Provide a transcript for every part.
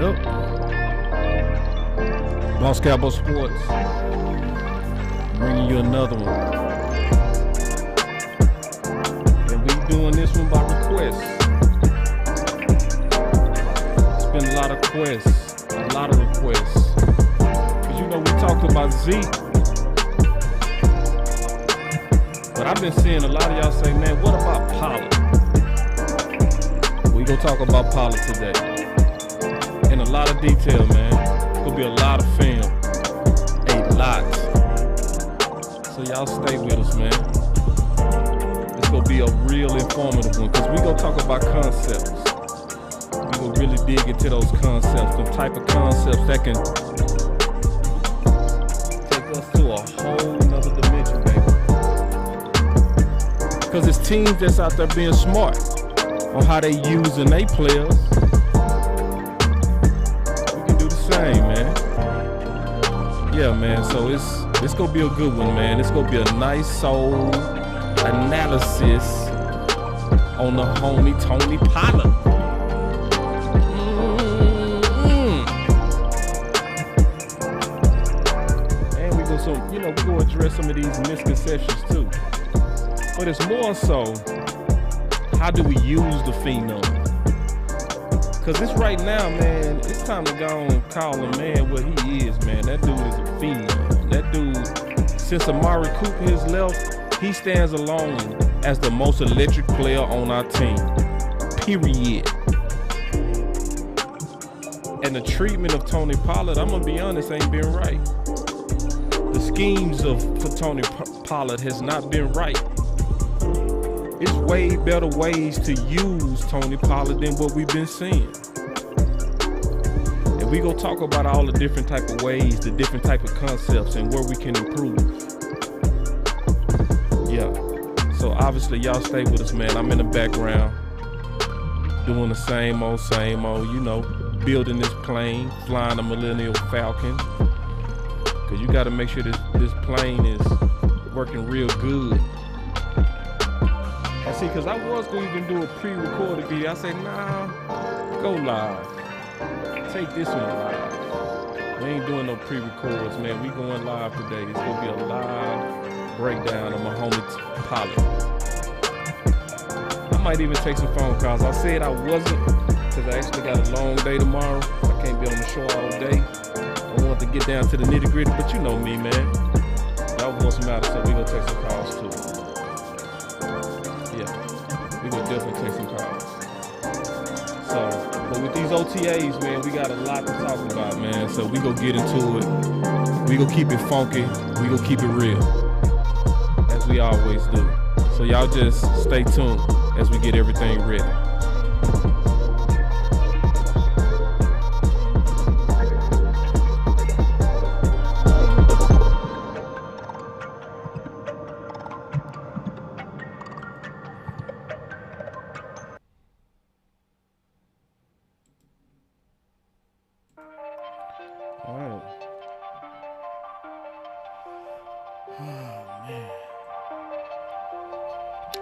Yep. Boss Cowboy Sports. Bringing you another one. And we doing this one by request. It's been a lot of requests. Because you know we talked about Zeke. But I've been seeing a lot of y'all say, man, what about Pollard? We gonna talk about Pollard today. In a lot of detail, man. It's gonna be a lot of film. A lot. So y'all stay with us, man. It's gonna be a real informative one, because we gonna talk about concepts. We gonna really dig into those concepts, some type of concepts that can take us to a whole nother dimension, baby. Because it's teams that's out there being smart on how they using their players. We can do the same, man. Yeah, man. So it's gonna be a good one, man. It's gonna be a nice soul analysis on the homie Tony Pollard. And we gonna address some of these misconceptions too. But it's more so, how do we use the phenom? Because it's right now, man, it's time to go and call a man what he is, man. That dude is a phenom. That dude, since Amari Cooper has left, he stands alone as the most electric player on our team. Period. And the treatment of Tony Pollard, I'm going to be honest, ain't been right. The schemes for Tony Pollard has not been right. It's way better ways to use Tony Pollard than what we've been seeing. And we gonna talk about all the different type of ways, the different type of concepts, and where we can improve. Yeah. So obviously y'all stay with us, man. I'm in the background doing the same old, building this plane, flying a Millennium Falcon. Cause you gotta make sure this plane is working real good. See, because I was going to even do a pre-recorded video. I said, nah, go live. Take this one live. We ain't doing no pre-records, man. We going live today. It's going to be a live breakdown of my homie Pollard. I might even take some phone calls. I said I wasn't, because I actually got a long day tomorrow. I can't be on the show all day. I want to get down to the nitty-gritty, but you know me, man. Y'all want some out, so we going to take some calls too. We gonna definitely take some calls. So, but with these OTAs, man, we got a lot to talk about, man. So we gonna get into it. We gonna keep it funky. We gonna keep it real, as we always do. So y'all just stay tuned as we get everything ready.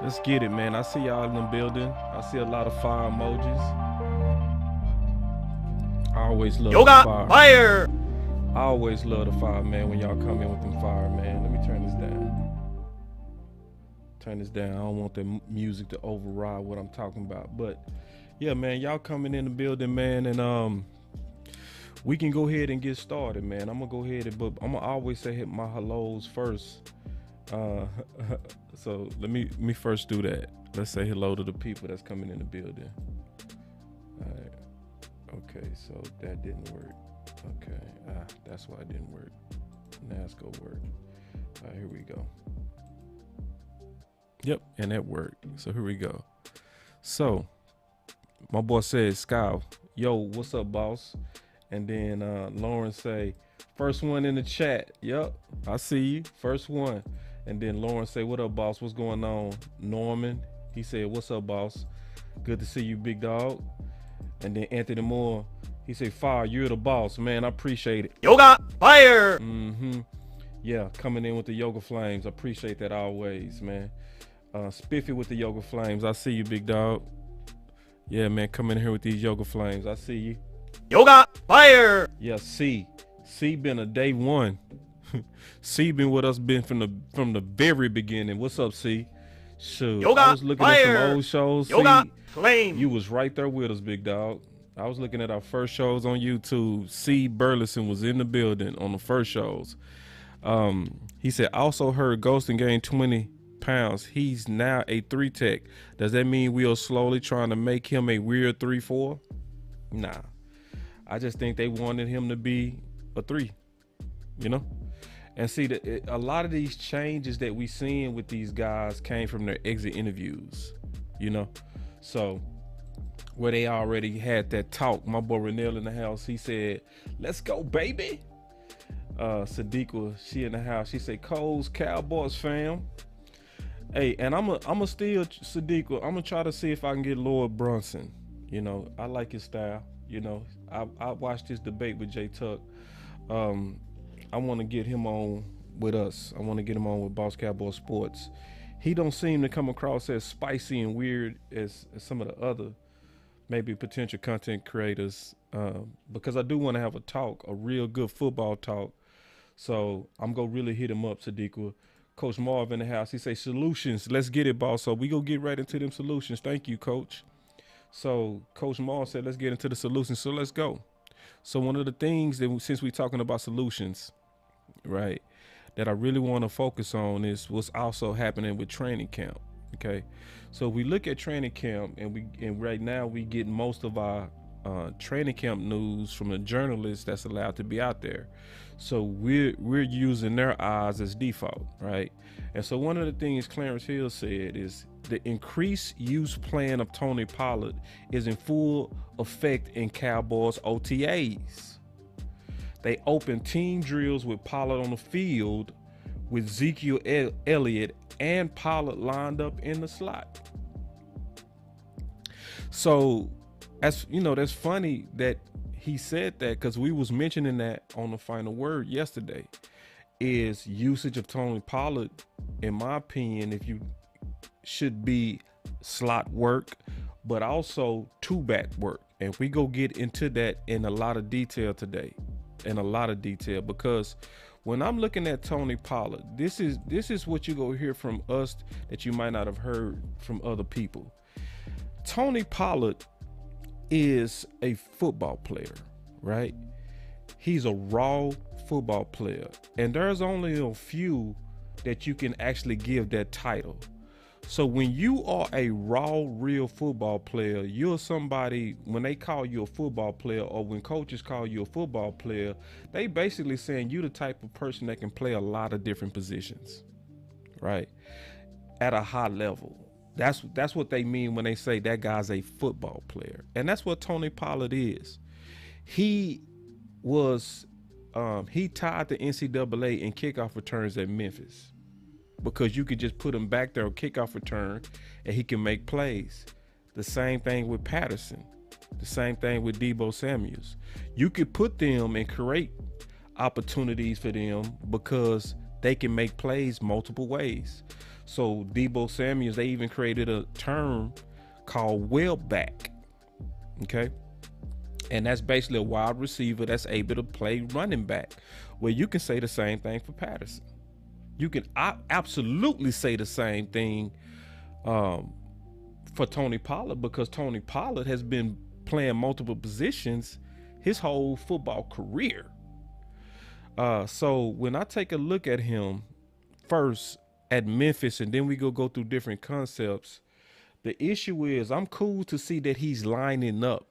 Let's get it, man. I see y'all in the building. I see a lot of fire emojis. I always love the fire. I always love the fire, man, when y'all come in with them fire, man. Let me turn this down. Turn this down. I don't want the music to override what I'm talking about. But, yeah, man, y'all coming in the building, man, and we can go ahead and get started, man. I'm going to go ahead but I'm going to always say hit my hellos first. So let me first do that. Let's say hello to the people that's coming in the building. All right. Okay, so that didn't work. Okay, that's why it didn't work. Now it's gonna work. All right, here we go. Yep, and that worked. So here we go. So my boy says, Scout, yo, what's up, boss? And then Lauren say, first one in the chat. Yep, I see you. First one. And then Lauren say, what up, boss? What's going on? Norman, he said, what's up, boss? Good to see you, big dog. And then Anthony Moore, he said, fire, you're the boss, man. I appreciate it. Yoga fire. Yeah, coming in with the yoga flames. I appreciate that always, man. Spiffy with the yoga flames. I see you, big dog. Yeah, man, coming in here with these yoga flames. I see you. Yoga fire. Yeah, C been a day one. C been with us from the very beginning. What's up, C? Shoot, Yoga I was looking fire. at some old shows. Yoga C, flame. you was right there with us, big dog. I was looking at our first shows on YouTube. C Burleson was in the building on the first shows. He said, also heard Ghostin gained 20 pounds. He's now a 3 tech. Does that mean we are slowly trying to make him a weird 3-4? Nah. I just think they wanted him to be a 3, you know? And see, a lot of these changes that we seeing with these guys came from their exit interviews, you know? So where they already had that talk. My boy Renell in the house, he said, let's go, baby. Sadiqa, she in the house, she said, Cole's Cowboys fam. Hey, and I'm a still Sadiqa, I'm gonna try to see if I can get Lord Brunson. You know, I like his style. You know, I watched this debate with Jay Tuck. I want to get him on with us. I want to get him on with Boss Cowboy Sports. He don't seem to come across as spicy and weird as some of the other maybe potential content creators, because I do want to have a talk, a real good football talk. So I'm gonna really hit him up, Sadiqa. Coach Marv in the house, he say solutions. Let's get it, boss. So we go get right into them solutions. Thank you, Coach. So Coach Marv said, let's get into the solutions. So let's go. So one of the things that, since we're talking about solutions, right, that I really want to focus on is what's also happening with training camp. Okay, so we look at training camp, and right now we get most of our training camp news from the journalists that's allowed to be out there. So we're using their eyes as default, right? And so one of the things Clarence Hill said is the increased use plan of Tony Pollard is in full effect in Cowboys OTAs. They opened team drills with Pollard on the field with Ezekiel Elliot and Pollard lined up in the slot. So, as you know, that's funny that he said that, because we was mentioning that on the Final Word yesterday. Is usage of Tony Pollard, in my opinion, if you should be slot work, but also two-back work. And we go get into that in a lot of detail today, because when I'm looking at Tony Pollard, this is what you go hear from us that you might not have heard from other people. Tony Pollard is a football player, right? He's a raw football player, and there's only a few that you can actually give that title. So when you are a raw, real football player, you're somebody, when they call you a football player, or when coaches call you a football player, they basically saying you the type of person that can play a lot of different positions, right? At a high level. That's what they mean when they say that guy's a football player. And that's what Tony Pollard is. He was, he tied the NCAA in kickoff returns at Memphis, because you could just put him back there on kickoff return and he can make plays. The same thing with Patterson. The same thing with Deebo Samuels. You could put them and create opportunities for them because they can make plays multiple ways. So Deebo Samuels, they even created a term called well back. Okay. And that's basically a wide receiver that's able to play running back. Well, you can say the same thing for Patterson. You can absolutely say the same thing for Tony Pollard, because Tony Pollard has been playing multiple positions his whole football career. So when I take a look at him first at Memphis, and then we go through different concepts, the issue is I'm cool to see that he's lining up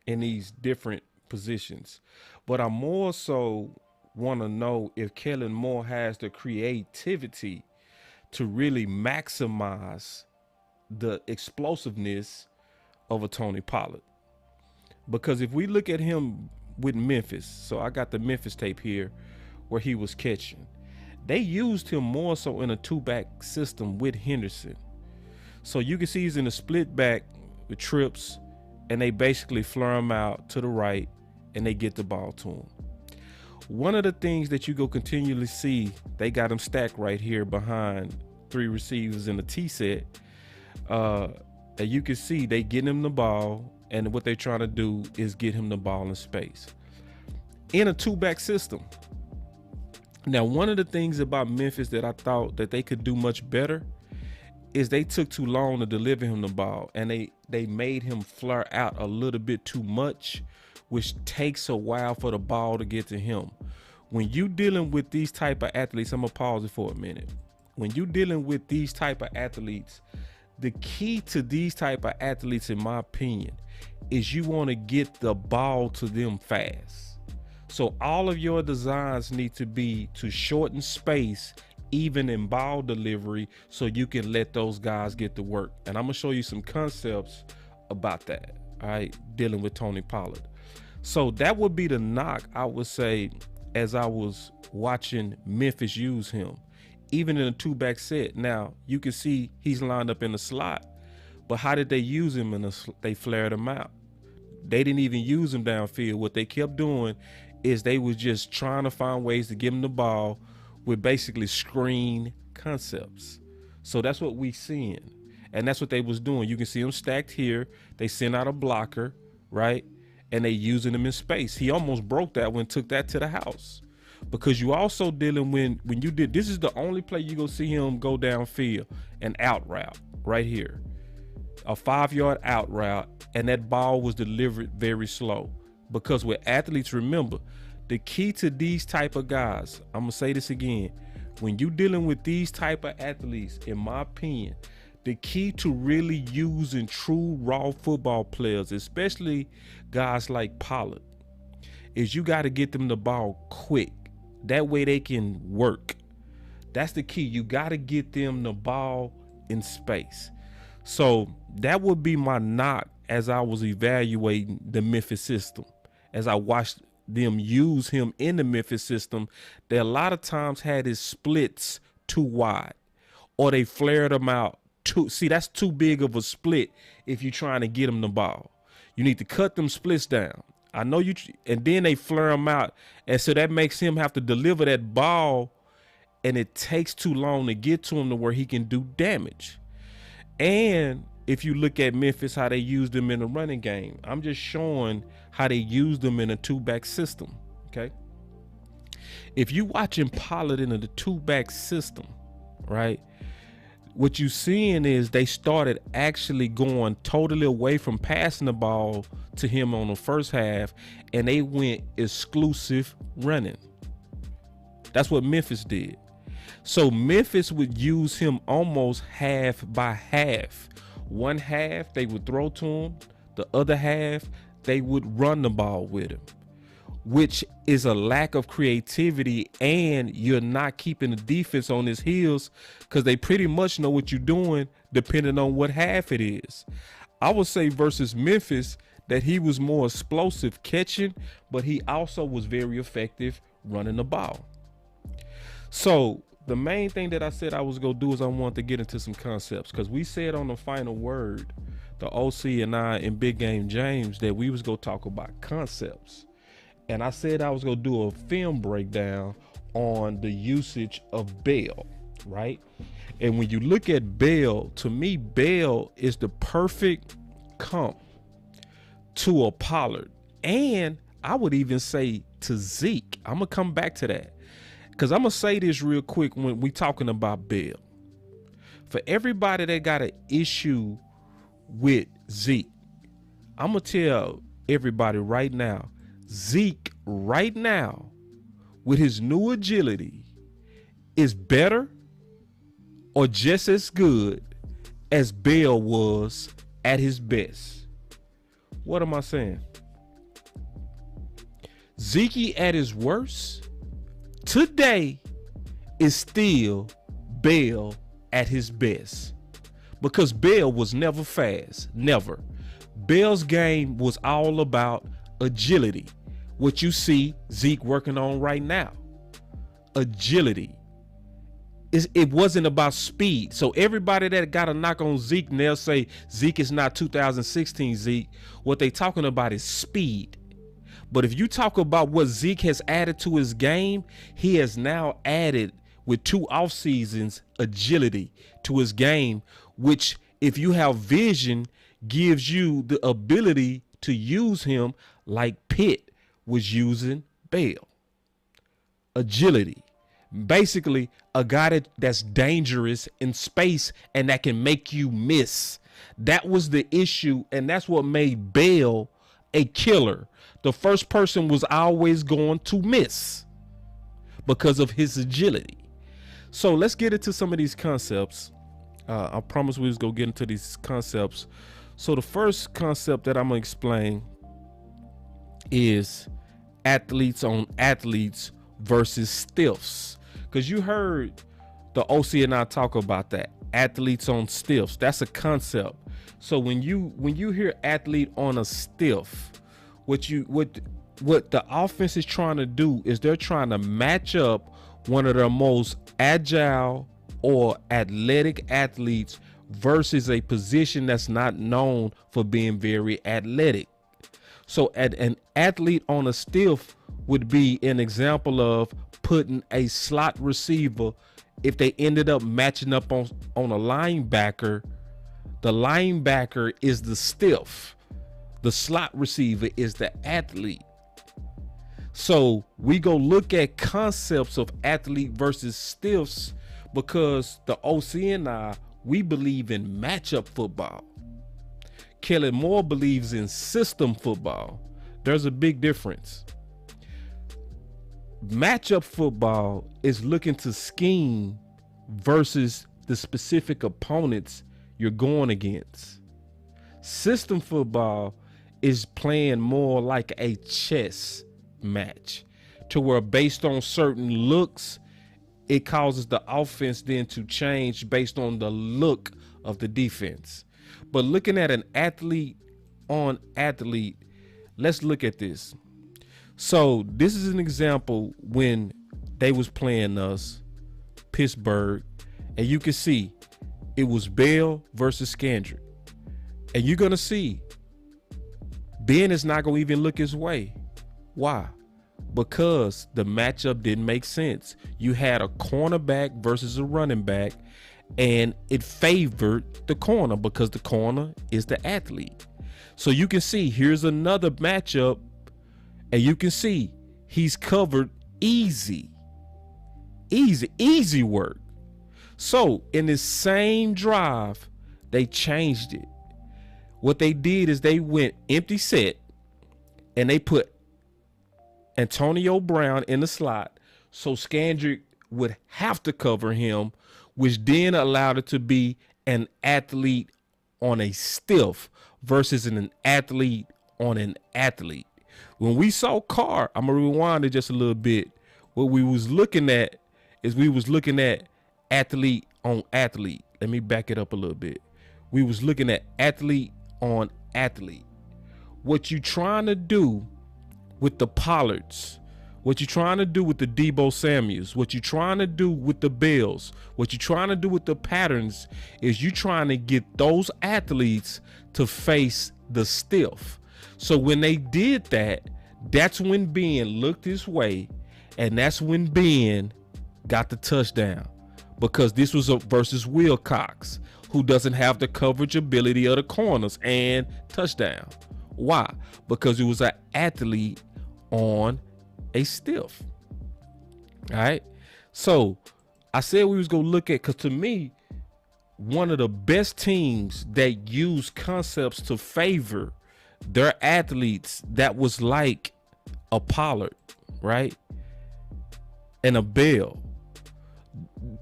in these different positions, but I more so want to know if Kellen Moore has the creativity to really maximize the explosiveness of a Tony Pollard. Because if we look at him with Memphis, so I got the Memphis tape here where he was catching, they used him more so in a two-back system with Henderson. So you can see he's in a split back with trips, and they basically flare him out to the right and they get the ball to him. One of the things that you go continually see, they got him stacked right here behind three receivers in the T set. And you can see they getting him the ball And what they're trying to do is get him the ball in space in a two-back system. Now, one of the things about Memphis that I thought that they could do much better is they took too long to deliver him the ball, and they made him flare out a little bit too much, which takes a while for the ball to get to him. When you dealing with these type of athletes, I'm gonna pause it for a minute. When you dealing with these type of athletes, the key to these type of athletes, in my opinion, is you want to get the ball to them fast. So all of your designs need to be to shorten space, even in ball delivery, so you can let those guys get to work. And I'm gonna show you some concepts about that, all right, dealing with Tony Pollard. So that would be the knock, I would say, as I was watching Memphis use him, even in a two-back set. Now, you can see he's lined up in the slot, but how did they use him? They flared him out. They didn't even use him downfield. What they kept doing is they was just trying to find ways to give him the ball with basically screen concepts. So that's what we seeing. And that's what they was doing. You can see him stacked here. They sent out a blocker, right? And they using him in space. He almost broke that one, took that to the house. Because you also dealing when you did, this is the only play you gonna see him go downfield, an out route right here. A 5-yard out route, and that ball was delivered very slow. Because with athletes, remember, the key to these type of guys, I'm gonna say this again, when you dealing with these type of athletes, in my opinion, the key to really using true raw football players, especially guys like Pollard, is you got to get them the ball quick. That way they can work. That's the key. You got to get them the ball in space. So that would be my knock as I was evaluating the Memphis system. As I watched them use him in the Memphis system, they a lot of times had his splits too wide, or they flared them out too. See, that's too big of a split if you're trying to get him the ball. You need to cut them splits down. I know you, and then they flare him out, and so that makes him have to deliver that ball, and it takes too long to get to him to where he can do damage. And if you look at Memphis, how they used him in the running game, I'm just showing how they used him in a two-back system, okay? If you watching Pollard in the two-back system, right, what you seeing is they started actually going totally away from passing the ball to him on the first half, and they went exclusive running. That's what Memphis did. So Memphis would use him almost half by half. One half they would throw to him, the other half they would run the ball with him, which is a lack of creativity, and you're not keeping the defense on his heels because they pretty much know what you're doing depending on what half it is. I would say versus Memphis that he was more explosive catching, but he also was very effective running the ball. So the main thing that I said I was going to do is I wanted to get into some concepts, because we said on the final word, the OC and I and Big Game James, that we was going to talk about concepts. And I said I was going to do a film breakdown on the usage of Bell, right? And when you look at Bell, to me, Bell is the perfect comp to a Pollard. And I would even say to Zeke. I'm going to come back to that, because I'm going to say this real quick when we talking about Bell. For everybody that got an issue with Zeke, I'm going to tell everybody right now, Zeke right now with his new agility is better or just as good as Bell was at his best. What am I saying? Zeke at his worst today is still Bell at his best, because Bell was never fast, never. Bell's game was all about agility, what you see Zeke working on right now. Agility. It wasn't about speed. So everybody that got a knock on Zeke, and they'll say Zeke is not 2016 Zeke, what they talking about is speed. But if you talk about what Zeke has added to his game, he has now added, with 2 off seasons, agility to his game, which if you have vision, gives you the ability to use him like Pitt was using Bell. Agility. Basically, a guy that's dangerous in space and that can make you miss. That was the issue, and that's what made Bell a killer. The first person was always going to miss because of his agility. So let's get into some of these concepts. I promise we was gonna get into these concepts. So the first concept that I'm gonna explain is athletes on athletes versus stiffs. Because you heard the OC and I talk about that. Athletes on stiffs. That's a concept. So when you hear athlete on a stiff, what the offense is trying to do is they're trying to match up one of their most agile or athletic athletes versus a position that's not known for being very athletic. So an athlete on a stiff would be an example of putting a slot receiver. If they ended up matching up on a linebacker, the linebacker is the stiff. The slot receiver is the athlete. So we go look at concepts of athlete versus stiffs because the OC and I, we believe in matchup football. Kellen Moore believes in system football. There's a big difference. Matchup football is looking to scheme versus the specific opponents you're going against. System football is playing more like a chess match, to where based on certain looks, it causes the offense then to change based on the look of the defense. But looking at an athlete on athlete, let's look at this. So this is an example when they was playing us, Pittsburgh, and you can see it was Bell versus Scandrick. And you're going to see Ben is not going to even look his way. Why? Because the matchup didn't make sense. You had a cornerback versus a running back, and it favored the corner because the corner is the athlete. So you can see here's another matchup, and you can see he's covered easy work. So in this same drive, they changed it. What they did is they went empty set and they put Antonio Brown in the slot, so Scandrick would have to cover him, which then allowed it to be an athlete on a stiff versus an athlete on an athlete. When we saw Carr, I'm gonna rewind it just a little bit. What we was looking at is we was looking at athlete on athlete. Let me back it up a little bit. We was looking at athlete on athlete. What you trying to do with the Pollards, what you trying to do with the Debo Samuels, what you trying to do with the Bills, what you trying to do with the Patterns is you trying to get those athletes to face the stiff. So when they did that, that's when Ben looked his way, and that's when Ben got the touchdown, because this was versus Wilcox, who doesn't have the coverage ability of the corners, and touchdown. Why? Because it was an athlete on a stiff. All right. So I said we was going to look at, because to me, one of the best teams that use concepts to favor their athletes, that was like a Pollard, right? And a Bell.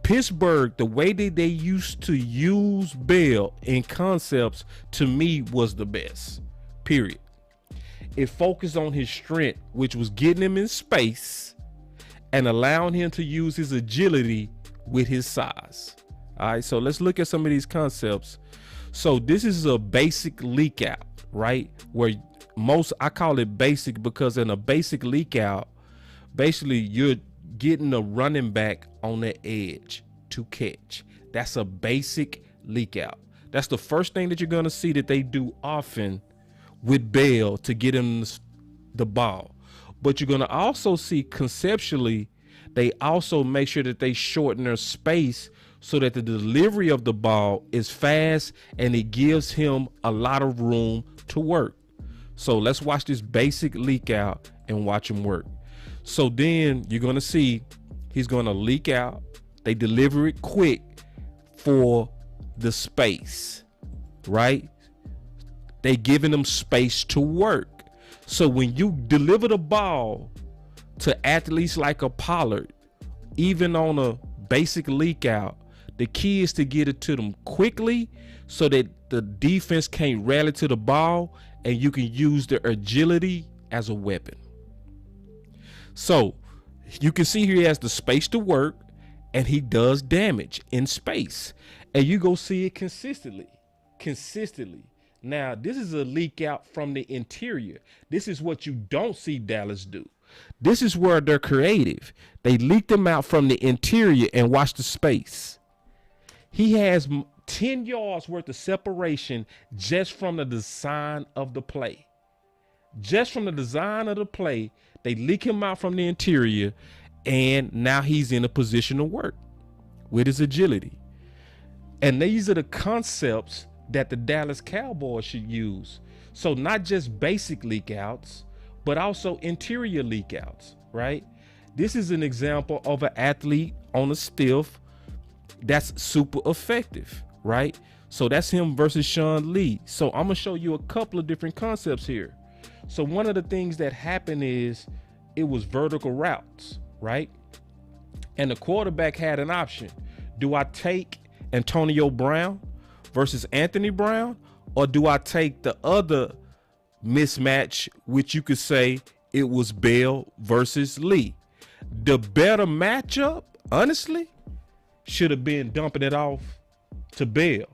Pittsburgh, the way that they used to use Bell in concepts, to me, was the best, period. It focused on his strength, which was getting him in space and allowing him to use his agility with his size. All right, so let's look at some of these concepts. So this is a basic leak out, right? Where I call it basic because in a basic leak out, basically you're getting a running back on the edge to catch. That's a basic leak out. That's the first thing that you're going to see that they do often with Bell to get him the ball. But you're going to also see conceptually, they also make sure that they shorten their space so that the delivery of the ball is fast and it gives him a lot of room to work. So let's watch this basic leak out and watch him work. So then you're going to see he's going to leak out. They deliver it quick for the space, right? They giving them space to work. So when you deliver the ball to athletes like a Pollard, even on a basic leak out, the key is to get it to them quickly so that the defense can't rally to the ball and you can use their agility as a weapon. So you can see here he has the space to work and he does damage in space. And you go see it consistently. Now, this is a leak out from the interior. This is what you don't see Dallas do. This is where they're creative. They leak them out from the interior and watch the space. He has 10 yards worth of separation just from the design of the play. Just from the design of the play, they leak him out from the interior, and now he's in a position to work with his agility. And these are the concepts that the Dallas Cowboys should use. So not just basic leak outs, but also interior leak outs, right? This is an example of an athlete on a stiff that's super effective, right? So that's him versus Sean Lee. So I'm gonna show you a couple of different concepts here. So one of the things that happened is it was vertical routes, right? And the quarterback had an option. Do I take Antonio Brown versus Anthony Brown, or do I take the other mismatch, which you could say it was Bell versus Lee? The better matchup, honestly, should have been dumping it off to Bell.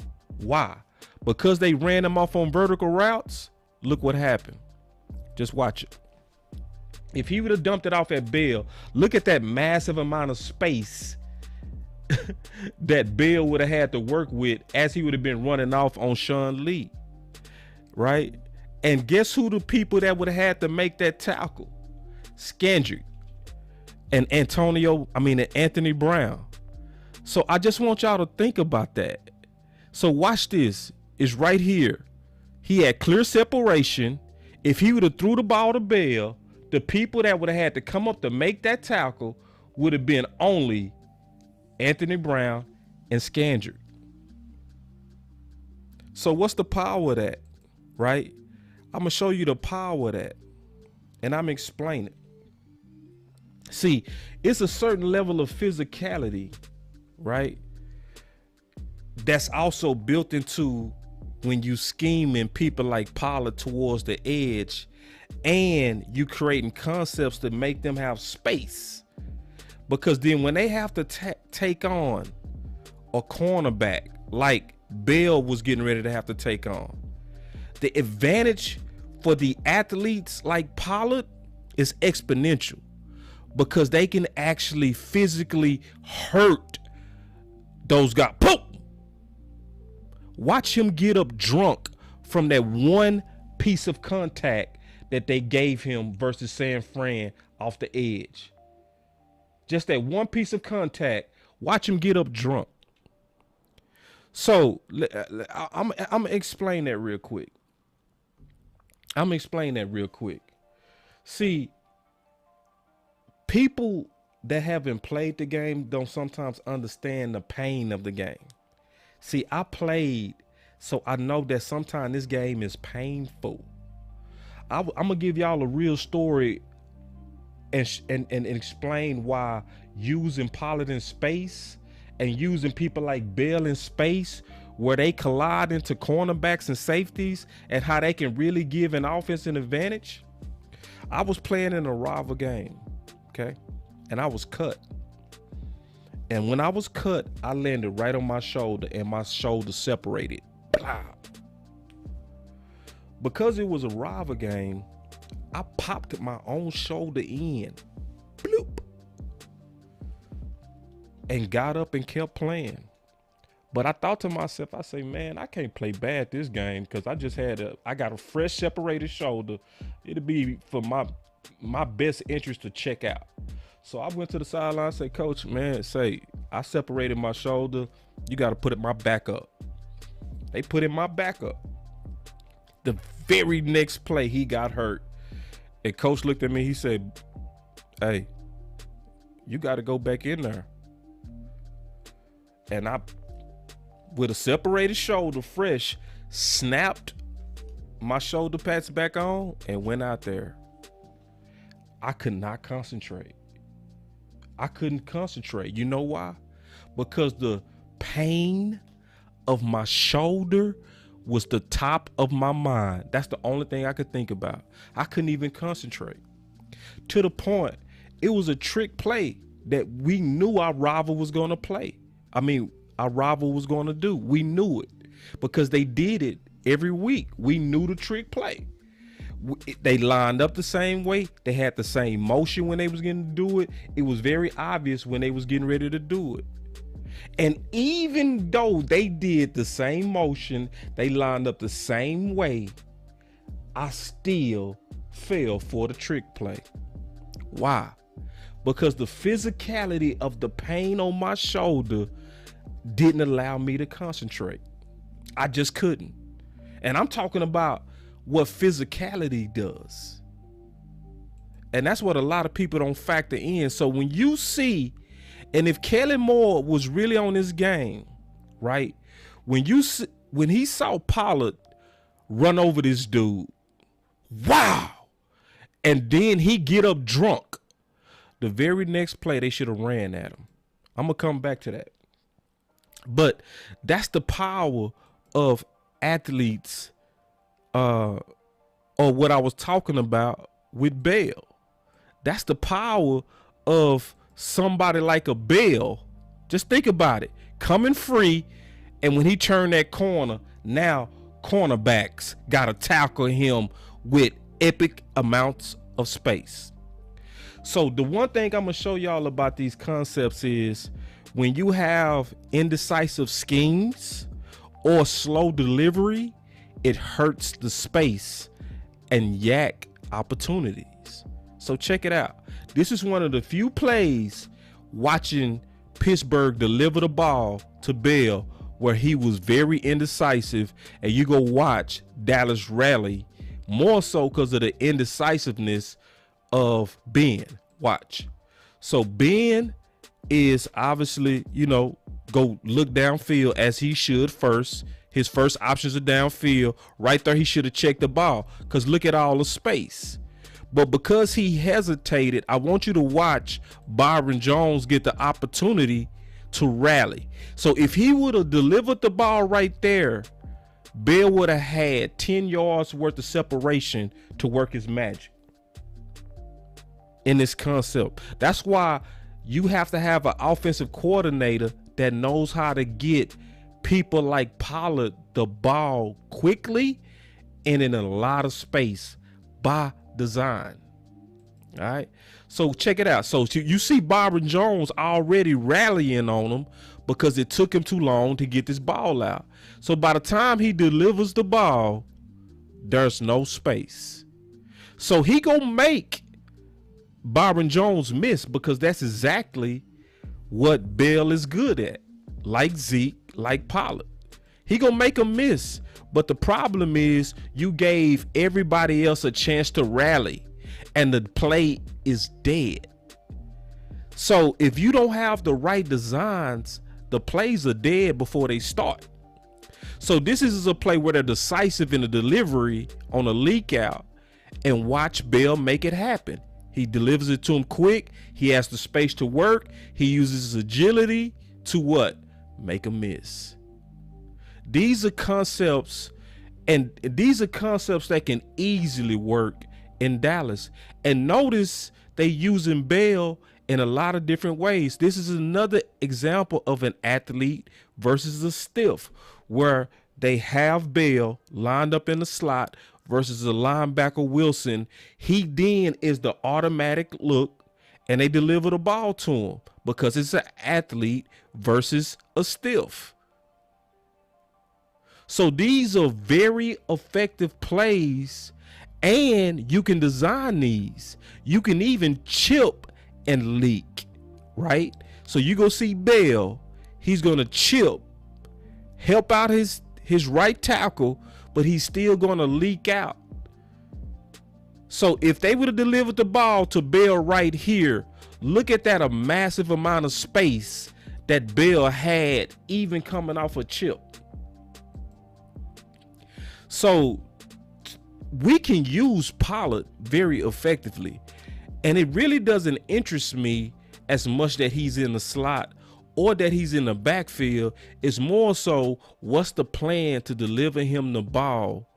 Why? Because they ran him off on vertical routes. Look what happened. Just watch it. If he would have dumped it off at Bell, look at that massive amount of space that Bell would have had to work with as he would have been running off on Sean Lee, right? And guess who the people that would have had to make that tackle? Skandrick and Anthony Brown. So I just want y'all to think about that. So watch this. It's right here. He had clear separation. If he would have threw the ball to Bell, the people that would have had to come up to make that tackle would have been only Anthony Brown and Skandrick. So what's the power of that, right? I'm going to show you the power of that, and I'm explaining it. See, it's a certain level of physicality, right, that's also built into when you scheming people like Pollard towards the edge, and you creating concepts to make them have space. Because then when they have to take on a cornerback like Bell was getting ready to have to take on, the advantage for the athletes like Pollard is exponential, because they can actually physically hurt those guys. Boom! Watch him get up drunk from that one piece of contact that they gave him versus San Fran off the edge. Just that one piece of contact. Watch him get up drunk. So I'm gonna explain that real quick. See, people that haven't played the game don't sometimes understand the pain of the game. See, I played, so I know that sometimes this game is painful. I'm gonna give y'all a real story and explain why using Pollard in space and using people like Bell in space, where they collide into cornerbacks and safeties, and how they can really give an offense an advantage. I was playing in a rival game, okay, and I was cut. And when I was cut, I landed right on my shoulder, and my shoulder separated. Blah. Because it was a rival game, I popped my own shoulder in, bloop, and got up and kept playing. But I thought to myself, I say, man, I can't play bad this game, because I got a fresh separated shoulder. It'll be for my best interest to check out. So I went to the sideline and said, Coach, man, I separated my shoulder. You got to put my back up. They put in my back up. The very next play, he got hurt. And Coach looked at me. He said, hey, you got to go back in there. And I, with a separated shoulder, fresh, snapped my shoulder pads back on and went out there. I could not concentrate. I couldn't concentrate. You know why? Because the pain of my shoulder was the top of my mind. That's the only thing I could think about. I couldn't even concentrate. To the point, it was a trick play that we knew our rival was going to play. Our rival was going to do. We knew it because they did it every week. We knew the trick play. They lined up the same way. They had the same motion when they was getting to do it. It was very obvious when they was getting ready to do it. And even though they did the same motion, they lined up the same way, I still fell for the trick play. Why? Because the physicality of the pain on my shoulder didn't allow me to concentrate. I just couldn't. And I'm talking about what physicality does. And that's what a lot of people don't factor in. So when you see, and if Kellen Moore was really on this game, right? When he saw Pollard run over this dude, wow. And then he get up drunk. The very next play, they should have ran at him. I'm going to come back to that. But that's the power of athletes, or what I was talking about with Bell. That's the power of somebody like a Bell. Just think about it. Coming free, and when he turned that corner, now cornerbacks got to tackle him with epic amounts of space. So the one thing I'm going to show y'all about these concepts is when you have indecisive schemes or slow delivery, it hurts the space and yak opportunities. So check it out. This is one of the few plays watching Pittsburgh deliver the ball to Bell where he was very indecisive, and you go watch Dallas rally more so because of the indecisiveness of Ben. Watch. So Ben is obviously, go look downfield as he should first. His first options are downfield. Right there, he should have checked the ball because look at all the space. But because he hesitated, I want you to watch Byron Jones get the opportunity to rally. So if he would have delivered the ball right there, Bell would have had 10 yards worth of separation to work his magic in this concept. That's why you have to have an offensive coordinator that knows how to get people like Pollard the ball quickly and in a lot of space by design. All right. So check it out. So you see Byron Jones already rallying on him because it took him too long to get this ball out. So by the time he delivers the ball, there's no space. So he gonna make Byron Jones miss because that's exactly what Bell is good at. Like Zeke, like Pollard. He gonna make him miss. But the problem is you gave everybody else a chance to rally and the play is dead. So if you don't have the right designs, the plays are dead before they start. So this is a play where they're decisive in the delivery on a leak out, and watch Bell make it happen. He delivers it to him quick. He has the space to work. He uses his agility to what? Make a miss. These are concepts, and these are concepts that can easily work in Dallas. And notice they using Bell in a lot of different ways. This is another example of an athlete versus a stiff, where they have Bell lined up in the slot versus a linebacker Wilson. He then is the automatic look, and they deliver the ball to him because it's an athlete versus a stiff. So these are very effective plays, and you can design these. You can even chip and leak, right? So you go see Bell, he's going to chip, help out his right tackle, but he's still going to leak out. So if they would have delivered the ball to Bell right here, look at that, a massive amount of space that Bell had even coming off a chip. So we can use Pollard very effectively. And it really doesn't interest me as much that he's in the slot or that he's in the backfield. It's more so, what's the plan to deliver him the ball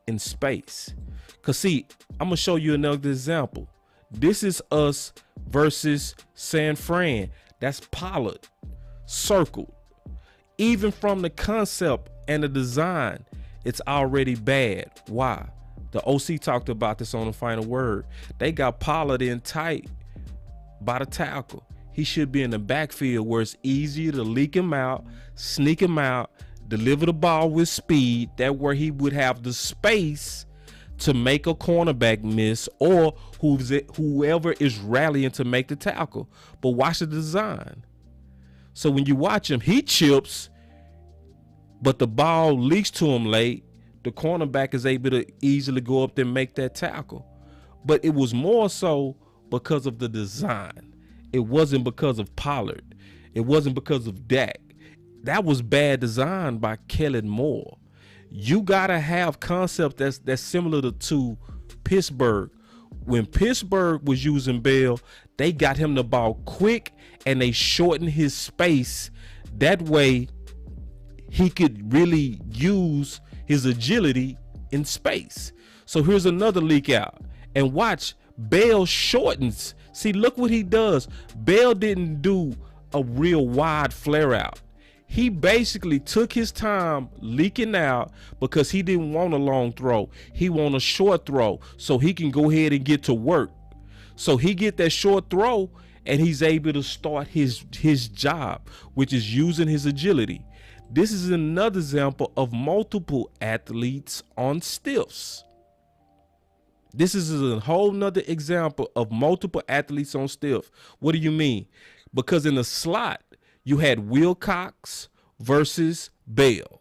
in space? Because see, I'm going to show you another example. This is us versus San Fran. That's Pollard circled. Even from the concept and the design, it's already bad. Why? The OC talked about this on the final word. They got Pollard in tight by the tackle. He should be in the backfield where it's easier to leak him out, sneak him out, deliver the ball with speed. That where he would have the space to make a cornerback miss or whoever is rallying to make the tackle. But watch the design. So when you watch him, he chips, but the ball leaks to him late. The cornerback is able to easily go up there and make that tackle. But it was more so because of the design. It wasn't because of Pollard. It wasn't because of Dak. That was bad design by Kellen Moore. You gotta have concept that's similar to Pittsburgh. When Pittsburgh was using Bell, they got him the ball quick and they shortened his space. That way he could really use his agility in space. So here's another leak out. And watch, Bell shortens. See, look what he does. Bell didn't do a real wide flare out. He basically took his time leaking out because he didn't want a long throw. He want a short throw so he can go ahead and get to work. So he get that short throw and he's able to start his job, which is using his agility. This is another example of multiple athletes on stiffs. This is a whole nother example of multiple athletes on stiff. What do you mean? Because in the slot, you had Wilcox versus Bell.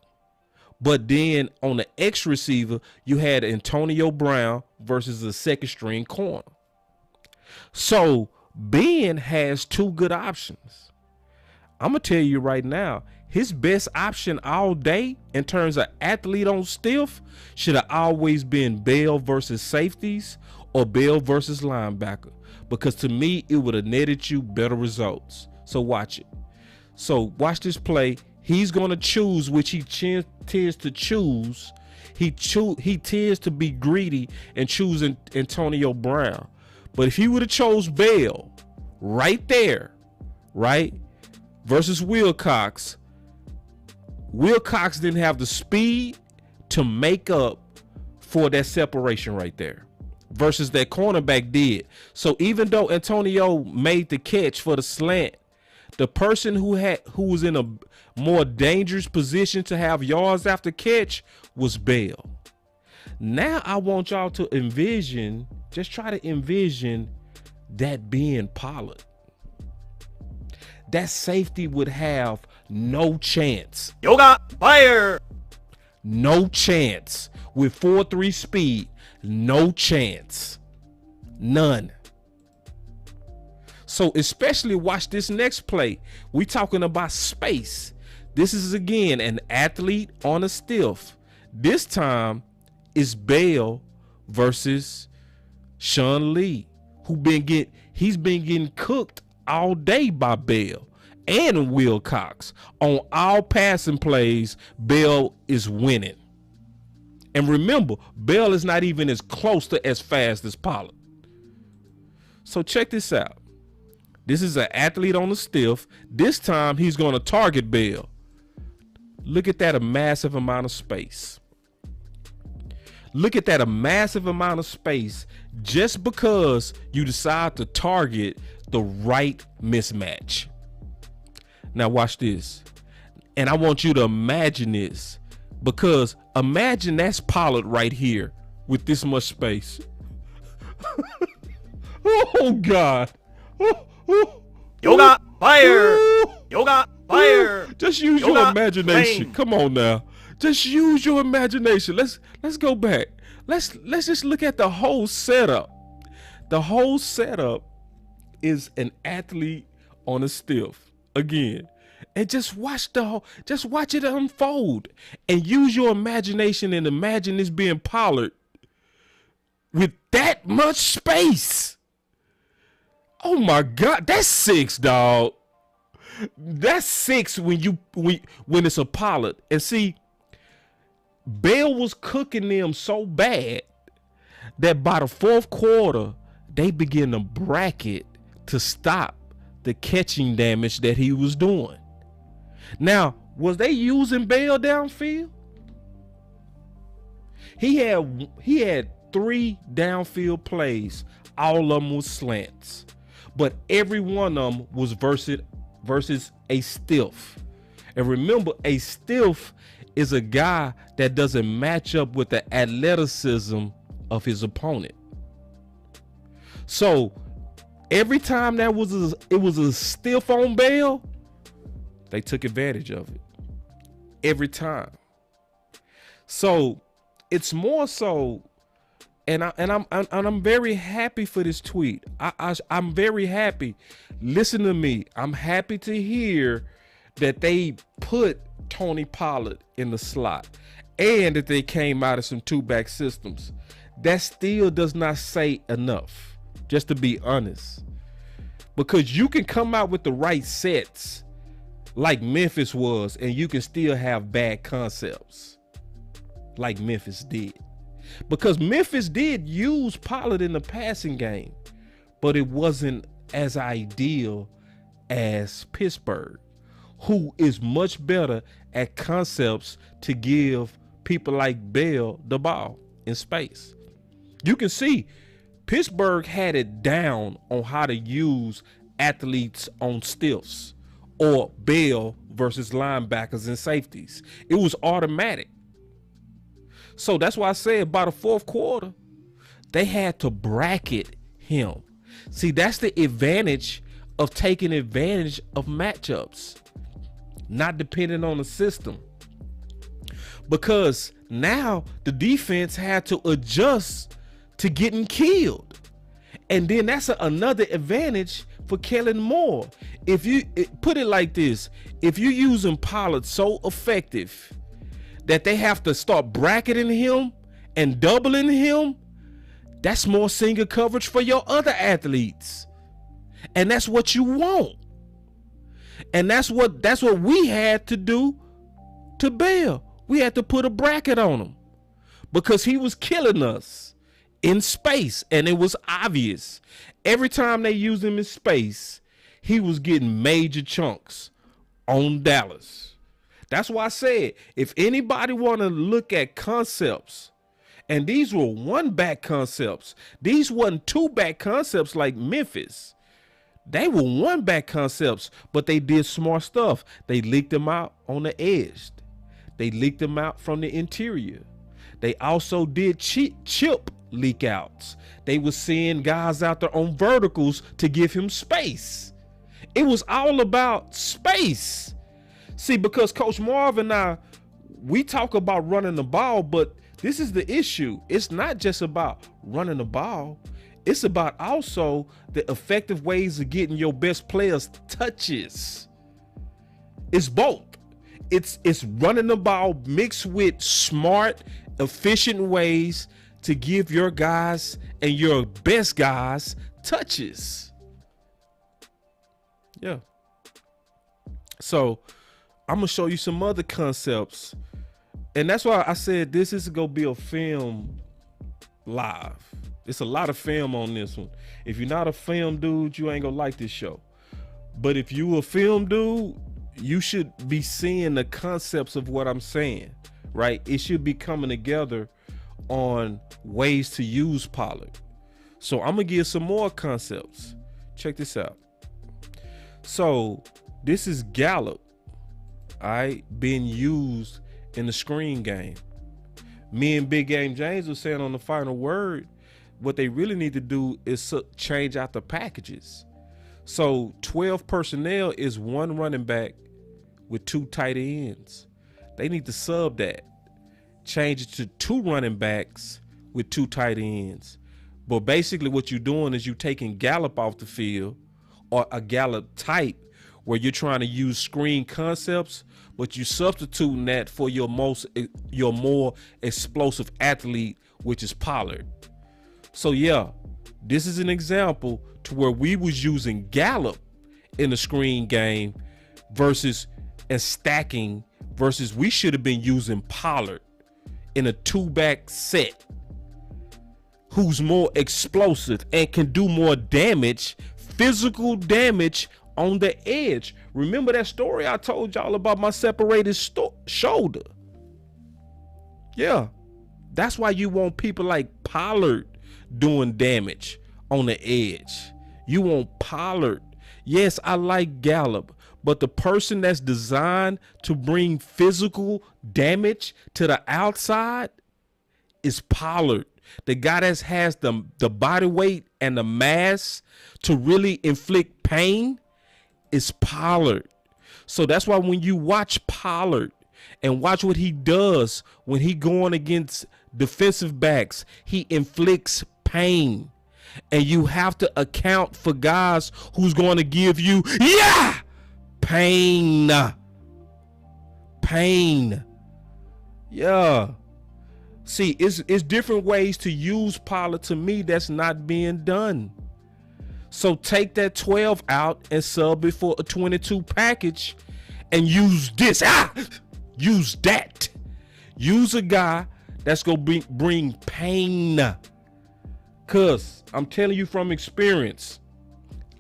But then on the X receiver, you had Antonio Brown versus the second string corner. So Ben has two good options. I'm going to tell you right now, his best option all day in terms of athlete on stiff should have always been Bell versus safeties or Bell versus linebacker. Because to me, it would have netted you better results. So watch it. So watch this play. He's going to choose which he tends to choose. He tends to be greedy and choosing Antonio Brown. But if he would have chose Bell right there, right, versus Wilcox, Wilcox didn't have the speed to make up for that separation right there versus that cornerback did. So even though Antonio made the catch for the slant, the person who was in a more dangerous position to have yards after catch was Bell. Now I want y'all to envision, just try to envision that being Pollard. That safety would have no chance. Yoga fire. No chance. With 4.3 speed, no chance. None. So especially watch this next play. We talking about space. This is again an athlete on a stiff. This time it's Bell versus Sean Lee, he's been getting cooked all day by Bell and Wilcox. On all passing plays, Bell is winning. And remember, Bell is not even as close to as fast as Pollard. So check this out. This is an athlete on the stiff. This time he's going to target Bell. Look at that, a massive amount of space. Look at that, a massive amount of space just because you decide to target the right mismatch. Now watch this. And I want you to imagine this, because imagine that's Pollard right here with this much space. Oh God. Yoga fire. Yoga fire. Just use your imagination. Flame. Come on now. Just use your imagination. Let's go back. Let's just look at the whole setup. The whole setup is an athlete on a stiff again. And just watch it unfold and use your imagination and imagine this being Pollard with that much space. Oh my God, that's 6, dog. That's 6 when it's a Pollard. And see, Bell was cooking them so bad that by the fourth quarter, they began to bracket to stop the catching damage that he was doing. Now, was they using Bell downfield? He had 3 downfield plays. All of them was slants. But every one of them was versus a stiff. And remember, a stiff is a guy that doesn't match up with the athleticism of his opponent. So every time it was a stiff on Bell, they took advantage of it. Every time. So it's more so, and I'm very happy for this tweet. I'm very happy. Listen to me. I'm happy to hear that they put Tony Pollard in the slot and that they came out of some 2-back systems. That still does not say enough, just to be honest. Because you can come out with the right sets like Memphis was, and you can still have bad concepts like Memphis did. Because Memphis did use Pollard in the passing game, but it wasn't as ideal as Pittsburgh, who is much better at concepts to give people like Bell the ball in space. You can see Pittsburgh had it down on how to use athletes on stiffs or Bell versus linebackers and safeties. It was automatic. So that's why I said by the fourth quarter, they had to bracket him. See, that's the advantage of taking advantage of matchups, not depending on the system. Because now the defense had to adjust to getting killed. And then that's another advantage for Kellen Moore. If you put it like this, if you're using Pollard so effective that they have to start bracketing him and doubling him, that's more single coverage for your other athletes. And that's what you want. And that's what we had to do to Bell. We had to put a bracket on him because he was killing us in space, and it was obvious. Every time they used him in space, he was getting major chunks on Dallas. That's why I said, if anybody want to look at concepts, and these were 1-back concepts, these wasn't 2-back concepts like Memphis. They were 1-back concepts, but they did smart stuff. They leaked them out on the edge. They leaked them out from the interior. They also did chip leak outs. They were seeing guys out there on verticals to give him space. It was all about space. See, because Coach Marv and I, we talk about running the ball, but this is the issue. It's not just about running the ball. It's about also the effective ways of getting your best players touches. It's both. It's running the ball mixed with smart, efficient ways to give your guys and your best guys touches. Yeah. So I'm going to show you some other concepts. And that's why I said this is going to be a film live. It's a lot of film on this one. If you're not a film dude, you ain't going to like this show. But if you a film dude, you should be seeing the concepts of what I'm saying, right? It should be coming together on ways to use Pollard. So I'm going to give some more concepts. Check this out. So this is Gallup, all right, being used in the screen game. Me and Big Game James was saying on the final word, what they really need to do is change out the packages. So 12 personnel is one running back with 2 tight ends. They need to sub that. Change it to 2 running backs with 2 tight ends. But basically what you're doing is you taking Gallup off the field, or a Gallup type, where you're trying to use screen concepts, but you substituting that for your more explosive athlete, which is Pollard. So yeah, this is an example to where we was using Gallup in the screen game versus and stacking versus we should have been using Pollard in a 2-back set, who's more explosive and can do more damage, physical damage on the edge. Remember that story I told y'all about my separated shoulder? Yeah, that's why you want people like Pollard doing damage on the edge. You want Pollard. Yes, I like Gallup, but the person that's designed to bring physical damage to the outside is Pollard. The guy that has the body weight and the mass to really inflict pain is Pollard. So that's why when you watch Pollard and watch what he does when he going against defensive backs, he inflicts pain. And you have to account for guys who's going to give you, pain. Pain. Yeah. See, it's different ways to use Pollard. To me, that's not being done. So take that 12 out and sub it for a 22 package and use this. Use that. Use a guy that's going to bring pain. Because I'm telling you from experience,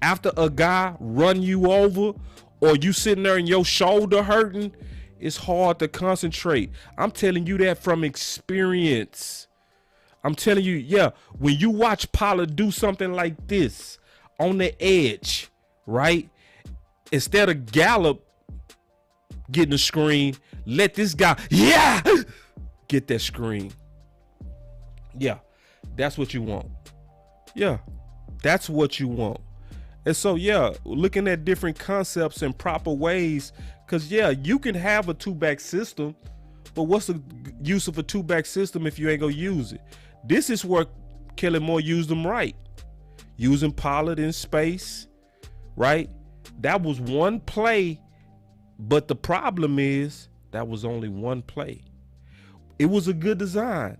after a guy run you over or you sitting there and your shoulder hurting, it's hard to concentrate. I'm telling you that from experience. I'm telling you, yeah, when you watch Pollard do something like this on the edge, right? Instead of Gallup getting the screen, let this guy, get that screen. Yeah, that's what you want. Yeah, that's what you want. And so, yeah, looking at different concepts and proper ways, because, yeah, you can have a 2-back system, but what's the use of a 2-back system if you ain't going to use it? This is where Kellen Moore used them right. Using Pollard in space, right? That was one play, but the problem is that was only one play. It was a good design.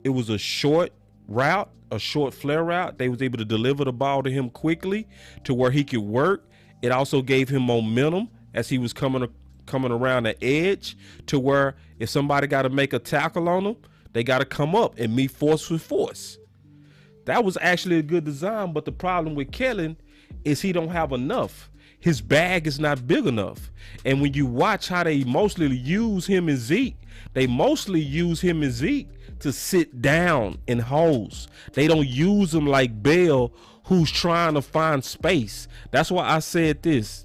It was a short route, a short flare route. They was able to deliver the ball to him quickly to where he could work. It also gave him momentum as he was coming around the edge to where if somebody got to make a tackle on him, they got to come up and meet force with force. That was actually a good design, but the problem with Kellen is he don't have enough. His bag is not big enough. And when you watch how they mostly use him and Zeke, they mostly use him and Zeke to sit down in holes. They don't use him like Bell, who's trying to find space. That's why I said this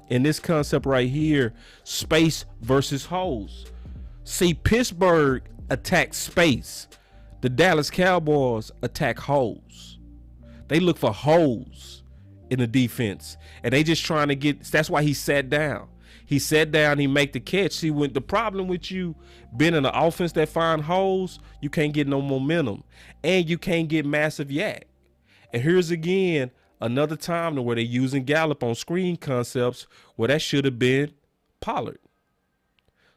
in this concept right here, space versus holes. See, Pittsburgh attacks space. The Dallas Cowboys attack holes. They look for holes in the defense, and they just trying to get. That's why he sat down. He sat down. He make the catch. See, when the problem with you being in an offense that find holes, you can't get no momentum, and you can't get massive yak. And here's again another time where they're using Gallup on screen concepts where that should have been Pollard,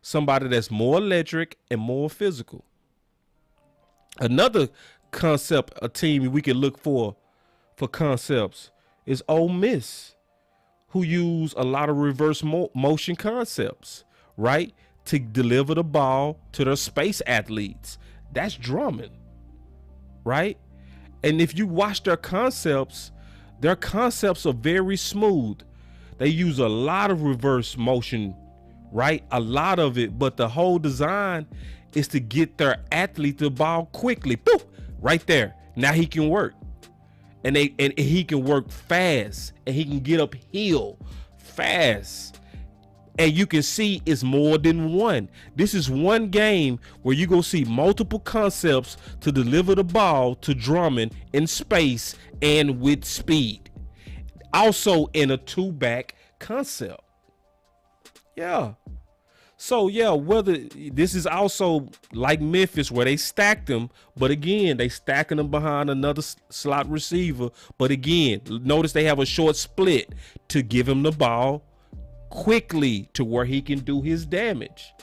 somebody that's more electric and more physical. Another concept, a team we can look for concepts, is Ole Miss, who use a lot of reverse motion concepts, right, to deliver the ball to their space athletes. That's Drummond, right? And if you watch their concepts are very smooth. They use a lot of reverse motion, right? A lot of it, but the whole design is to get their athlete the ball quickly. Boop, right there. Now he can work. And he can work fast, and he can get uphill fast. And you can see it's more than one. This is one game where you're going to see multiple concepts to deliver the ball to Drummond in space and with speed. Also in a 2-back concept. Yeah. So, yeah, whether this is also like Memphis where they stacked them, but again, they stacking them behind another slot receiver. But again, notice they have a short split to give him the ball quickly to where he can do his damage.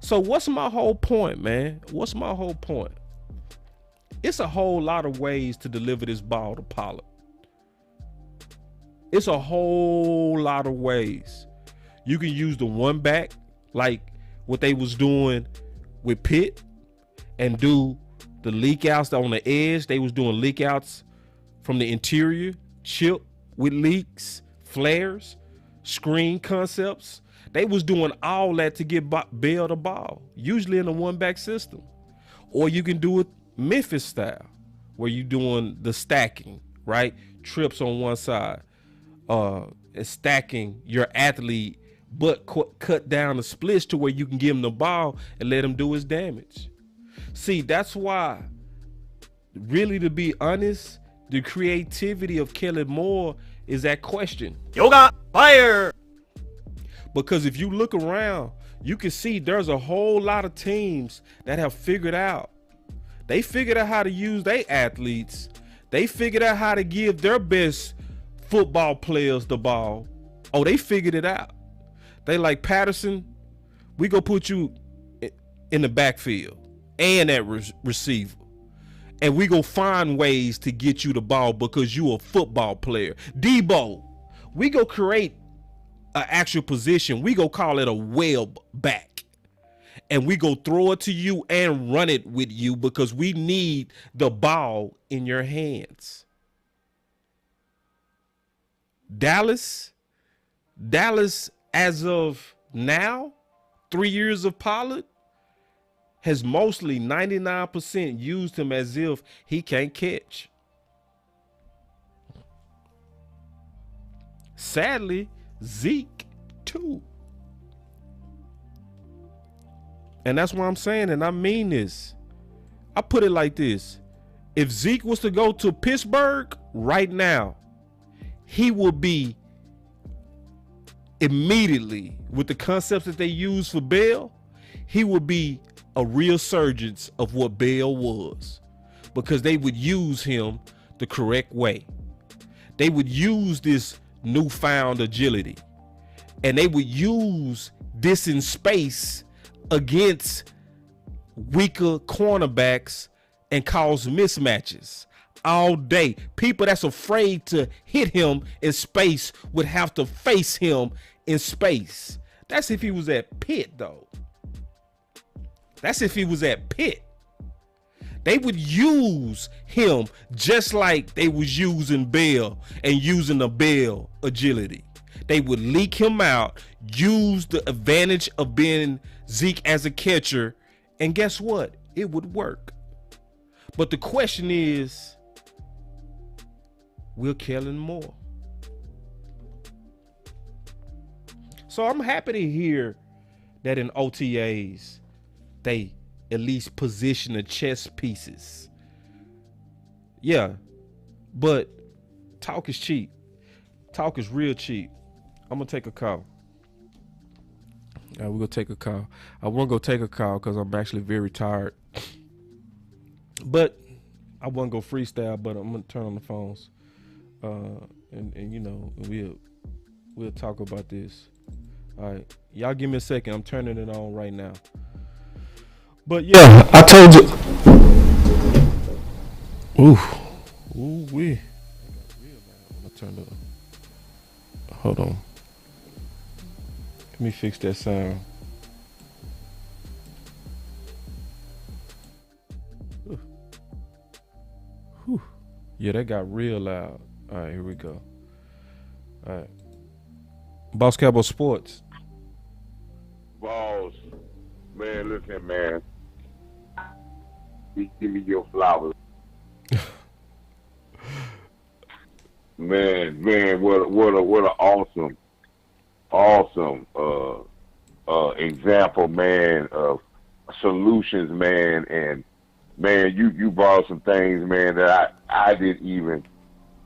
So what's my whole point, man? What's my whole point? It's a whole lot of ways to deliver this ball to Pollard. It's a whole lot of ways. You can use the 1-back like what they was doing with Pitt and do the leak outs on the edge. They was doing leak outs from the interior, chip with leaks, flares, screen concepts. They was doing all that to get Bell the ball, usually in a 1-back system. Or you can do it Memphis style, where you doing the stacking, right? Trips on one side, and stacking your athlete, but cut down the splits to where you can give him the ball and let him do his damage. See, that's why, really, to be honest, the creativity of Kellen Moore is that question. Yoga fire. Because if you look around, you can see there's a whole lot of teams that have figured out. They figured out how to use their athletes. They figured out how to give their best football players the ball. Oh, they figured it out. They like, Patterson, we go put you in the backfield and at receiver. And we go find ways to get you the ball because you a football player. Debo, we go create an actual position. We go call it a web back. And we go throw it to you and run it with you because we need the ball in your hands. Dallas, as of now, 3 years of Pollard, has mostly 99% used him as if he can't catch. Sadly, Zeke too. And that's what I'm saying, and I mean this. I put it like this. If Zeke was to go to Pittsburgh right now, he will be immediately, with the concepts that they use for Bell, he would be a resurgence of what Bell was, because they would use him the correct way. They would use this newfound agility, and they would use this in space against weaker cornerbacks and cause mismatches all day. People that's afraid to hit him in space would have to face him in space. That's if he was at Pitt, though. That's if he was at Pitt. They would use him just like they was using Bell and using the Bell agility. They would leak him out, use the advantage of being Zeke as a catcher, and guess what? It would work. But the question is, will Kellen Moore? So I'm happy to hear that in OTAs, they at least position the chess pieces. Yeah, but talk is cheap. Talk is real cheap. I'm going to take a call. We're going to take a call. I won't go take a call because I'm actually very tired. But I won't go freestyle, but I'm going to turn on the phones. And you know, we'll talk about this. All right. Y'all give me a second. I'm turning it on right now. But yeah, I told you. Ooh wee. I'm going to turn the. Hold on. Let me fix that sound. Whew. Yeah, that got real loud. All right, here we go. All right. Boss Cowboy Sports. Boss, man, listen, man. Give me your flowers. man, what an awesome example, man, of solutions, man. And man, you brought some things, man, that I didn't even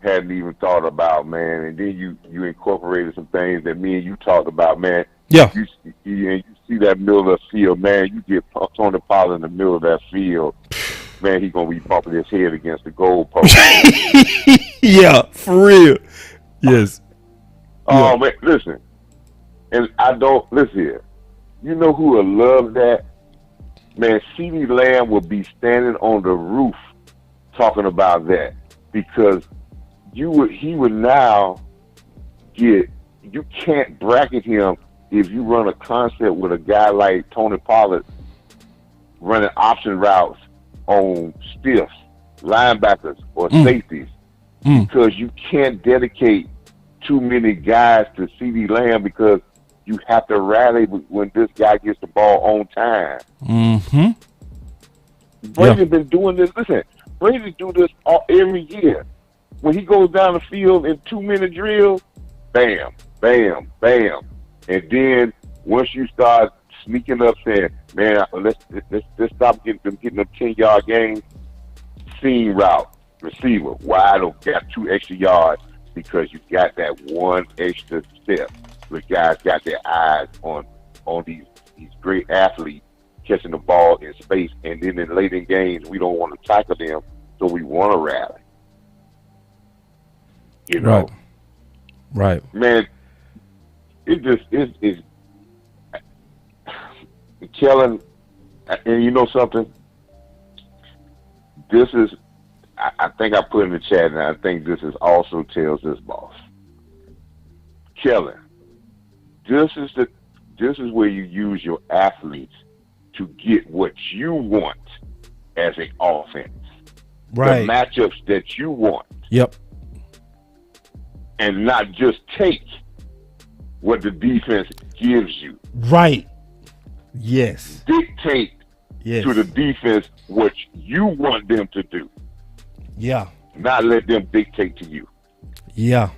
hadn't even thought about, man. And then you incorporated some things that me and you talked about, man. Yeah. You see that middle of the field, man. You get Tony Pollard in the middle of that field, man. He's gonna be bumping his head against the goalpost. Yeah, for real. Yes. Oh man, listen, and I don't listen here. You know who will love that? Man, CeeDee Lamb will be standing on the roof talking about that because he would now get. You can't bracket him if you run a concept with a guy like Tony Pollard running option routes on stiffs, linebackers, or safeties, because you can't dedicate too many guys to CeeDee Lamb because you have to rally when this guy gets the ball on time. Mm-hmm. Brady's been doing this. Listen, Brady do this every year. When he goes down the field in 2-minute drills, bam, bam, bam. And then once you start sneaking up saying, man, let's stop getting them 10-yard gains, seam route, receiver, wide open, got 2 extra yards because you got that 1 extra step. The guys got their eyes on these great athletes catching the ball in space, and then in late in games, we don't want to tackle them, so we want to rally. You know? Right. Man, it just is Kellen, and you know something? This is, I think I put in the chat, and I think this is also tells this boss. Kellen, this is where you use your athletes to get what you want as an offense. Right. The matchups that you want. Yep. And not just take what the defense gives you. Right. Yes. Dictate to the defense what you want them to do. Yeah. Not let them dictate to you. Yeah.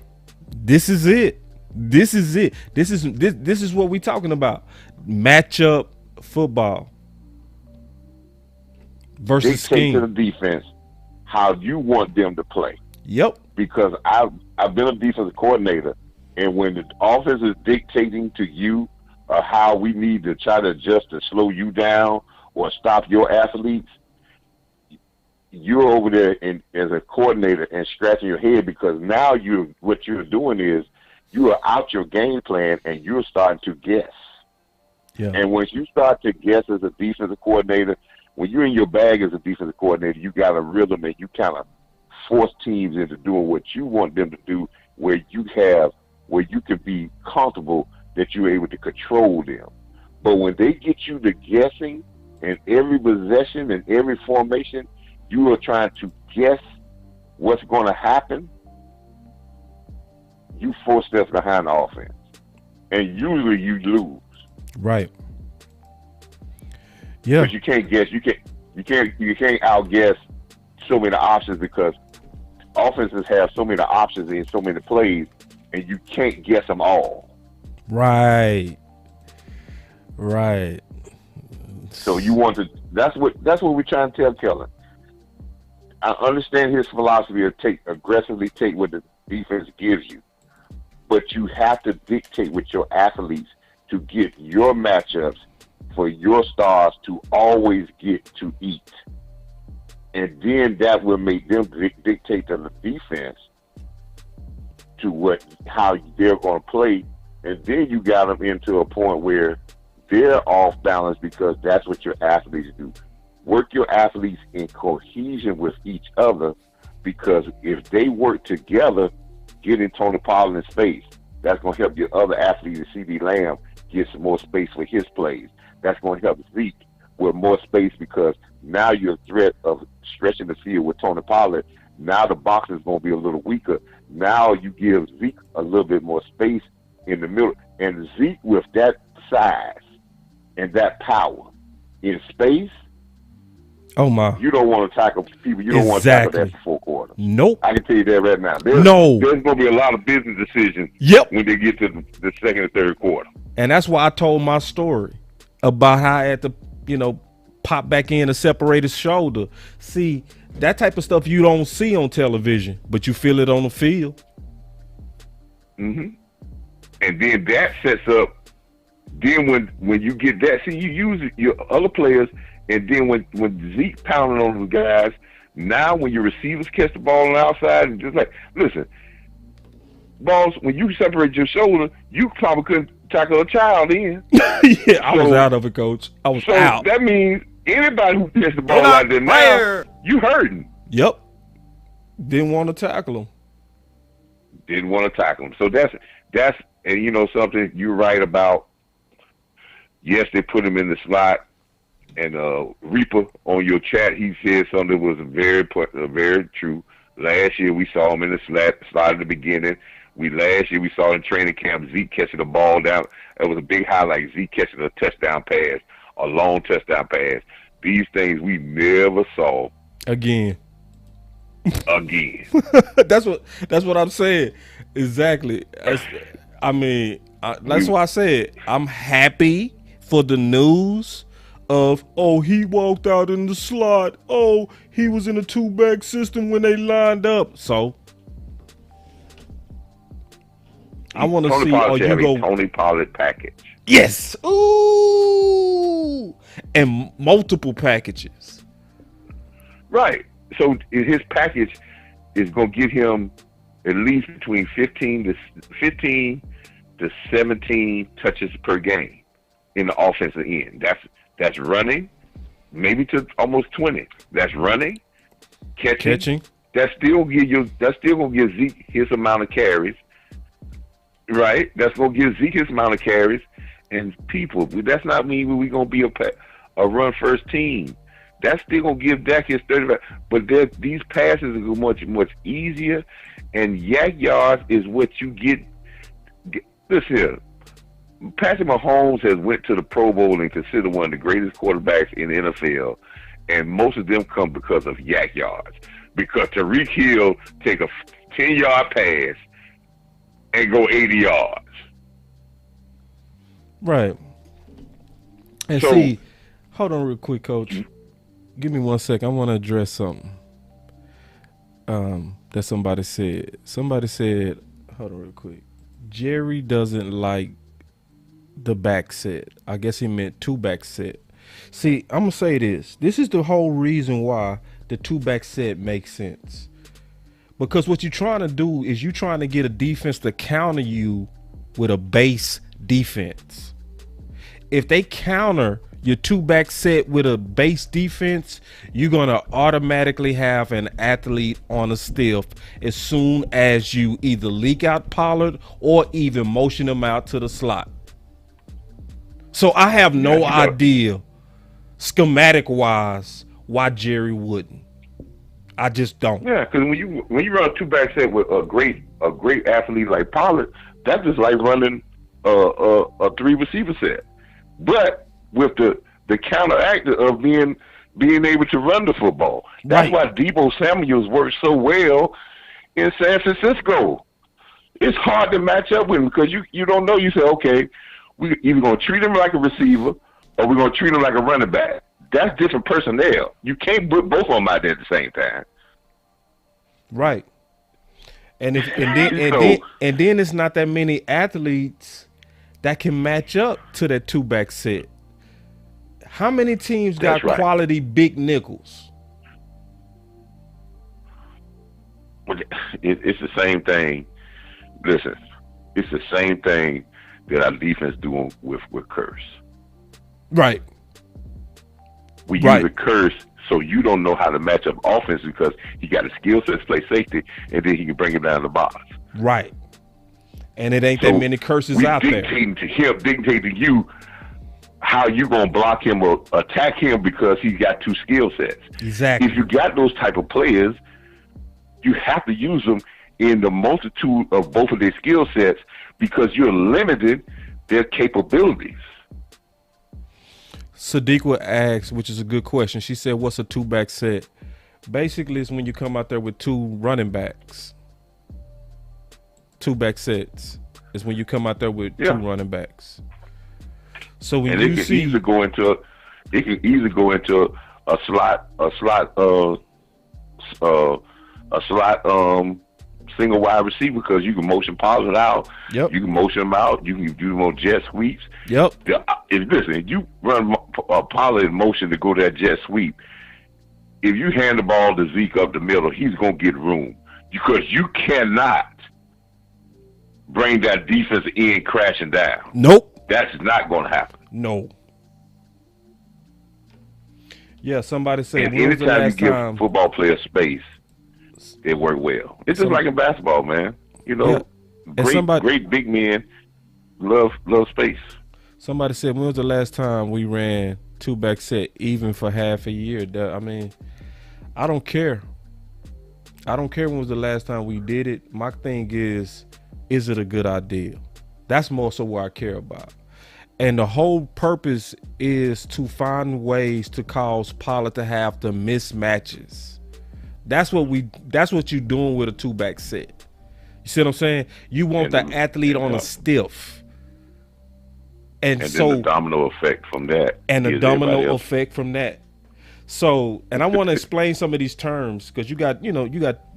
This is it. This is it. This is what we're talking about. Matchup football versus dictate scheme. to the defense how you want them to play. Yep. Because I've been a defensive coordinator, and when the offense is dictating to you how we need to try to adjust to slow you down or stop your athletes, you're over there as a coordinator and scratching your head because now what you're doing is you are out your game plan and you're starting to guess. Yeah. And once you start to guess as a defensive coordinator, when you're in your bag as a defensive coordinator, you got a rhythm and you kind of force teams into doing what you want them to do, where you can be comfortable that you're able to control them. But when they get you to guessing in every possession and every formation, you are trying to guess what's going to happen, you 4 steps behind the offense. And usually you lose. Right. Yeah. But you can't guess. You can't outguess so many options because offenses have so many options in so many plays, and you can't guess them all. Right. Right. So you want to. That's what we're trying to tell Kellen. I understand his philosophy of aggressively take what the defense gives you, but you have to dictate with your athletes to get your matchups for your stars to always get to eat. And then that will make them dictate to the defense to how they're going to play. And then you got them into a point where they're off balance because that's what your athletes do. Work your athletes in cohesion with each other, because if they work together, getting Tony Pollard in space, that's going to help your other athletes, CeeDee Lamb, get some more space for his plays. That's going to help Zeke with more space because now you're a threat of stretching the field with Tony Pollard. Now the box is going to be a little weaker. Now you give Zeke a little bit more space in the middle. And Zeke, with that size and that power in space, oh my! you don't want to tackle people. You don't want to tackle that before quarter. Nope. I can tell you that right now. There's going to be a lot of business decisions when they get to the second and third quarter. And that's why I told my story about how at the pop back in to separate his shoulder. See, that type of stuff you don't see on television, but you feel it on the field. Mm-hmm. And then that sets up. Then when you get that, see, you use your other players, and then when Zeke pounding on the guys, now when your receivers catch the ball on the outside, and just like, listen, balls, when you separate your shoulder, you probably couldn't tackle a child in. Yeah, I was out of it, Coach. I was out. That means anybody who catch the ball out there now, you hurting. Yep. Didn't want to tackle him. Didn't want to tackle him. So that's and you know something, you're right about. Yes, they put him in the slot, and Reaper on your chat, he said something that was very true. Last year we saw him in the slot at the beginning. Last year we saw in training camp Zeke catching the ball down. It was a big highlight. Zeke catching a touchdown pass, a long touchdown pass. These things we never saw again. That's what I'm saying. Exactly. That's why I said I'm happy for the news of, oh, he walked out in the slot. Oh, he was in a two-back system when they lined up. So I want to see, oh, you go Tony Pollard package. Yes. Ooh. And multiple packages. Right. So his package is going to give him at least between 15 to 17 touches per game in the offensive end. That's running, maybe to almost 20. That's running, catching. That's still gonna give Zeke his amount of carries. Right? That's gonna give Zeke his amount of carries. And people, that's not mean we're gonna be a run first team. That's still gonna give Dak his 35. But these passes are much easier, and yak yards is what you get. Listen here. Patrick Mahomes has went to the Pro Bowl and considered one of the greatest quarterbacks in the NFL, and most of them come because of yak yards. Because Tyreek Hill take a 10-yard pass and go 80 yards. Right. And so, see, hold on real quick, Coach. Give me 1 second. I want to address something that somebody said. Somebody said, hold on real quick. Jerry doesn't like the back set. I guess he meant two-back set. See, I'm going to say this. This is the whole reason why the two-back set makes sense. Because what you're trying to do is you're trying to get a defense to counter you with a base defense. If they counter your two-back set with a base defense, you're going to automatically have an athlete on a stiff as soon as you either leak out Pollard or even motion him out to the slot. So I have no idea, schematic-wise, why Jerry wouldn't. I just don't. Yeah, because when you run a two-back set with a great athlete like Pollard, that's just like running a three-receiver set. But with the counteract of being able to run the football. That's why Deebo Samuels works so well in San Francisco. It's hard to match up with him because you don't know. You say, okay, we're either going to treat him like a receiver or we're going to treat him like a running back. That's different personnel. You can't put both of them out there at the same time. Right. And then it's not that many athletes that can match up to that two-back set. How many teams got quality big nickels? It's the same thing. Listen, it's the same thing that our defense doing with Curse. Right. We use a Curse so you don't know how to match up offense because he got a skill set to play safety, and then he can bring it down the box. Right. And it ain't that many curses out there. Dictating to you how you gonna block him or attack him because he's got two skill sets. Exactly. If you got those type of players, you have to use them in the multitude of both of their skill sets because you're limited their capabilities. Sadiqa asked, which is a good question. She said, what's a two-back set? Basically, it's when you come out there with two running backs. Two-back sets is when you come out there with two running backs. So when and you it can see, easily go into It can easily go into a slot single wide receiver because you can motion Pollard out. Yep. You can motion him out. You can do more jet sweeps. Yep. If you run Pollard in motion to go to that jet sweep, if you hand the ball to Zeke up the middle, he's going to get room because you cannot bring that defense in crashing down. Nope. That's not going to happen. No. Yeah, somebody said, And when was the anytime you last give time? football players space, it work well. It's just like in basketball, man. You know, great big men love space. Somebody said, when was the last time we ran two-back set even for half a year? I mean, I don't care. I don't care when was the last time we did it. My thing is it a good idea? That's more so what I care about. And the whole purpose is to find ways to cause Pollard to have the mismatches. That's what you're doing with a two-back set. You see what I'm saying? You want the athlete on a stiff. And so then the domino effect from that. And the domino effect from that. So, and I want to explain some of these terms because you got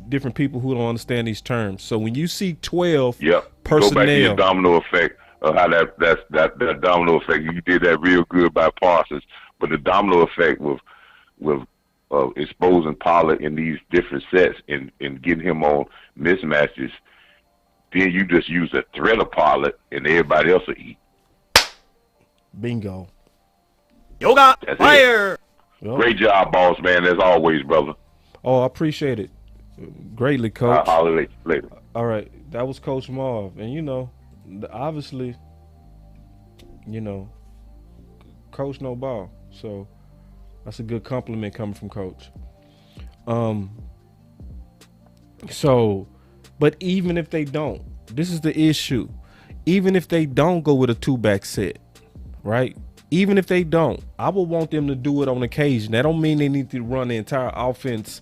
different people who don't understand these terms. So when you see 12 personnel. Go back to your domino effect of how that domino effect. You did that real good by Parsons. But the domino effect with exposing Pollard in these different sets and getting him on mismatches, then you just use a threat of Pollard and everybody else will eat. Bingo. Yoga fire. Yep. Great job, boss man, as always, brother. Oh, I appreciate it greatly, Coach. I'll holler later. All right, that was Coach Marv, and obviously, Coach no ball, so that's a good compliment coming from Coach. But even if they don't, this is the issue. Even if they don't go with a two-back set, right? Even if they don't, I would want them to do it on occasion. That don't mean they need to run the entire offense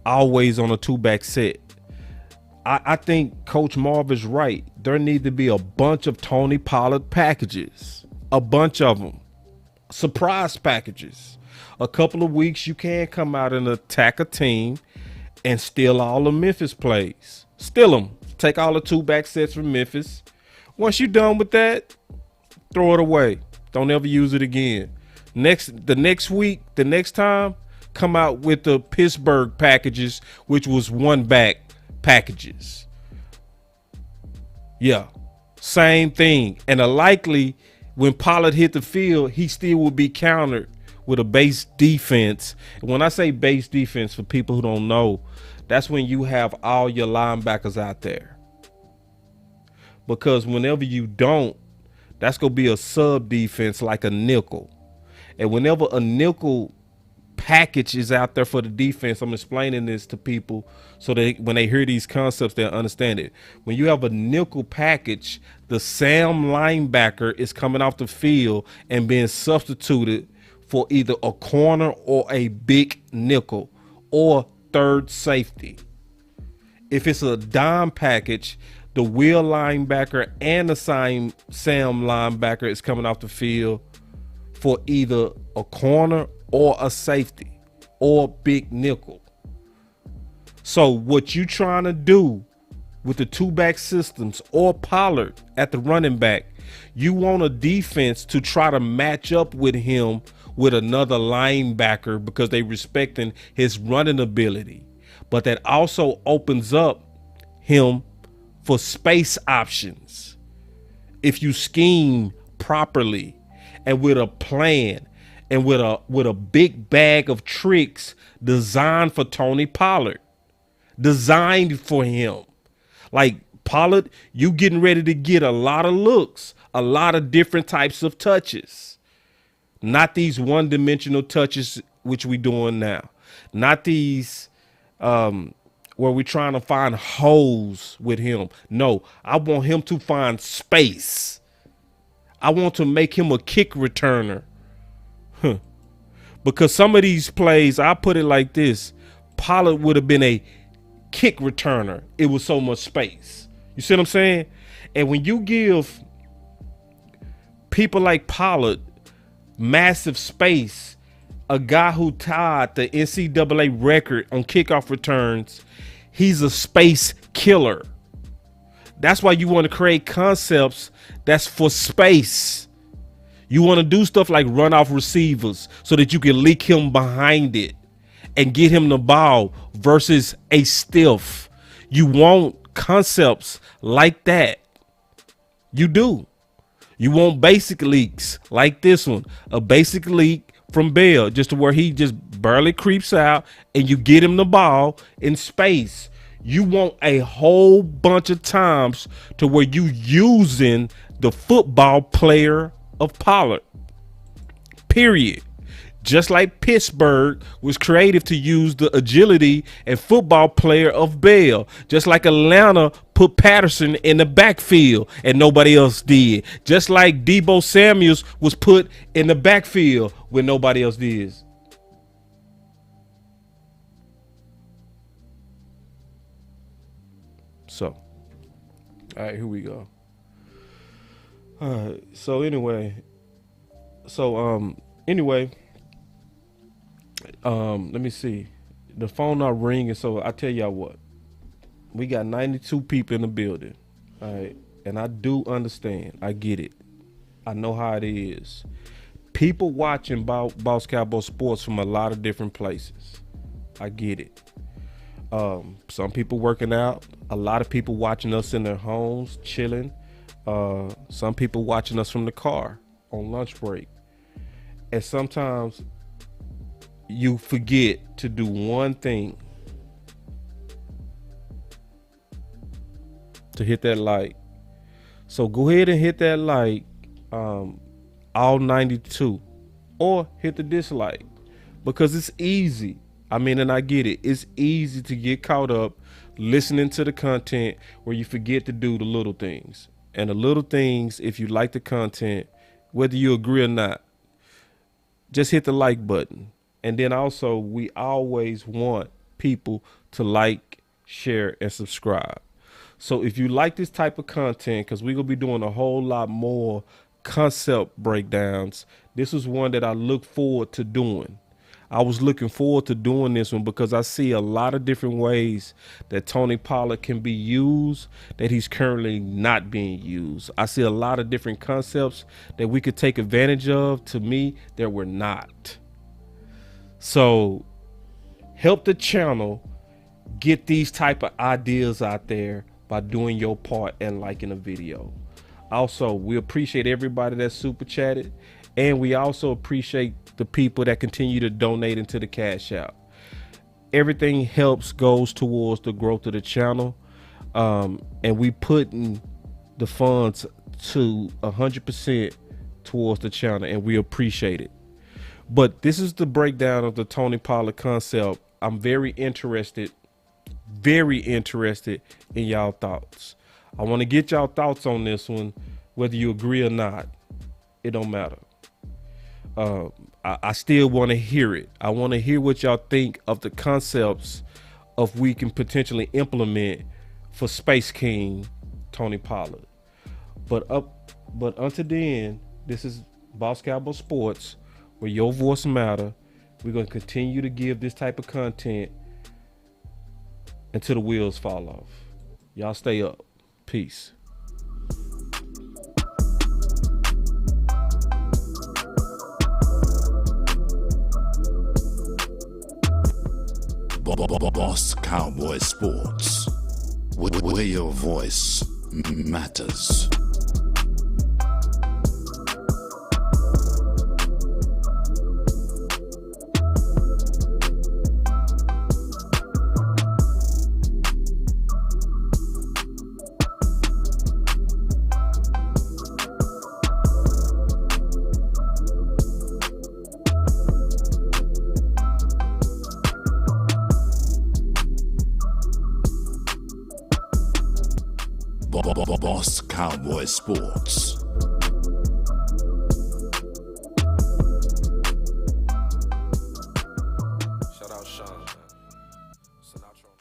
always on a two-back set. I think Coach Marv is right. There need to be a bunch of Tony Pollard packages, a bunch of them, surprise packages. A couple of weeks you can come out and attack a team and steal all the Memphis plays. Steal them. Take all the two-back sets from Memphis. Once you're done with that, throw it away. Don't ever use it again. The next time, come out with the Pittsburgh packages, which was one-back packages. Yeah, same thing. And likely, when Pollard hit the field, he still will be countered with a base defense. And when I say base defense, for people who don't know, that's when you have all your linebackers out there. Because whenever you don't, that's going to be a sub defense like a nickel. And whenever a nickel package is out there for the defense, I'm explaining this to people so that when they hear these concepts, they'll understand it. When you have a nickel package, the Sam linebacker is coming off the field and being substituted for either a corner or a big nickel or third safety. If it's a dime package, the wheel linebacker and the Sam linebacker is coming off the field for either a corner or a safety or big nickel. So what you trying to do with the two-back systems or Pollard at the running back, you want a defense to try to match up with him with another linebacker because they respecting his running ability. But that also opens up him for space options if you scheme properly and with a plan and with a big bag of tricks designed for Tony Pollard, designed for him. Like Pollard, you getting ready to get a lot of looks, a lot of different types of touches, not these one-dimensional touches which we doing now, not these where we're trying to find holes with him. No, I want him to find space. I want to make him a kick returner. Because some of these plays, I put it like this, Pollard would have been a kick returner. It was so much space. You see what I'm saying? And when you give people like Pollard massive space. A guy who tied the NCAA record on kickoff returns. He's a space killer. That's why you want to create concepts that's for space. You want to do stuff like run off receivers so that you can leak him behind it and get him the ball versus a stiff. You want concepts like that. You do. You want basic leaks like this one, a basic leak from Bell, just to where he just barely creeps out and you get him the ball in space. You want a whole bunch of times to where you using the football player of Pollard, period. Just like Pittsburgh was creative to use the agility and football player of Bell. Just like Atlanta put Patterson in the backfield and nobody else did. Just like Deebo Samuels was put in the backfield when nobody else did. So, all right, here we go. All right, so anyway, let me see. The phone not ringing, so I tell y'all what. We got 92 people in the building. All right. And I do understand. I get it. I know how it is. People watching Boss Cowboy Sports from a lot of different places. I get it. Some people working out. A lot of people watching us in their homes, chilling. Some people watching us from the car on lunch break. And sometimes you forget to do one thing. To hit that like. So go ahead and hit that like, all 92, or hit the dislike, because it's easy. I mean, and I get it. It's easy to get caught up listening to the content where you forget to do the little things. And the little things, if you like the content, whether you agree or not, just hit the like button. And then also, we always want people to like, share, and subscribe. So if you like this type of content, because we're going to be doing a whole lot more concept breakdowns, this is one that I look forward to doing. I was looking forward to doing this one because I see a lot of different ways that Tony Pollard can be used that he's currently not being used. I see a lot of different concepts that we could take advantage of, to me, that we're not. So help the channel get these type of ideas out there by doing your part and liking a video. Also, we appreciate everybody that super chatted, and we also appreciate the people that continue to donate into the CashApp. Everything goes towards the growth of the channel, and we putting the funds to 100% towards the channel, and we appreciate it. But this is the breakdown of the Tony Pollard concept. I'm very interested in y'all thoughts. I want to get y'all thoughts on this one, whether you agree or not. It don't matter. I still want to hear it. I want to hear what y'all think of the concepts of we can potentially implement for Space King Tony Pollard. But until then, this is Boss Cowboy Sports, where your voice matter. We're going to continue to give this type of content until the wheels fall off. Y'all stay up. Peace. Boss Cowboy Sports, where your voice matters. Boss Cowboy Sports.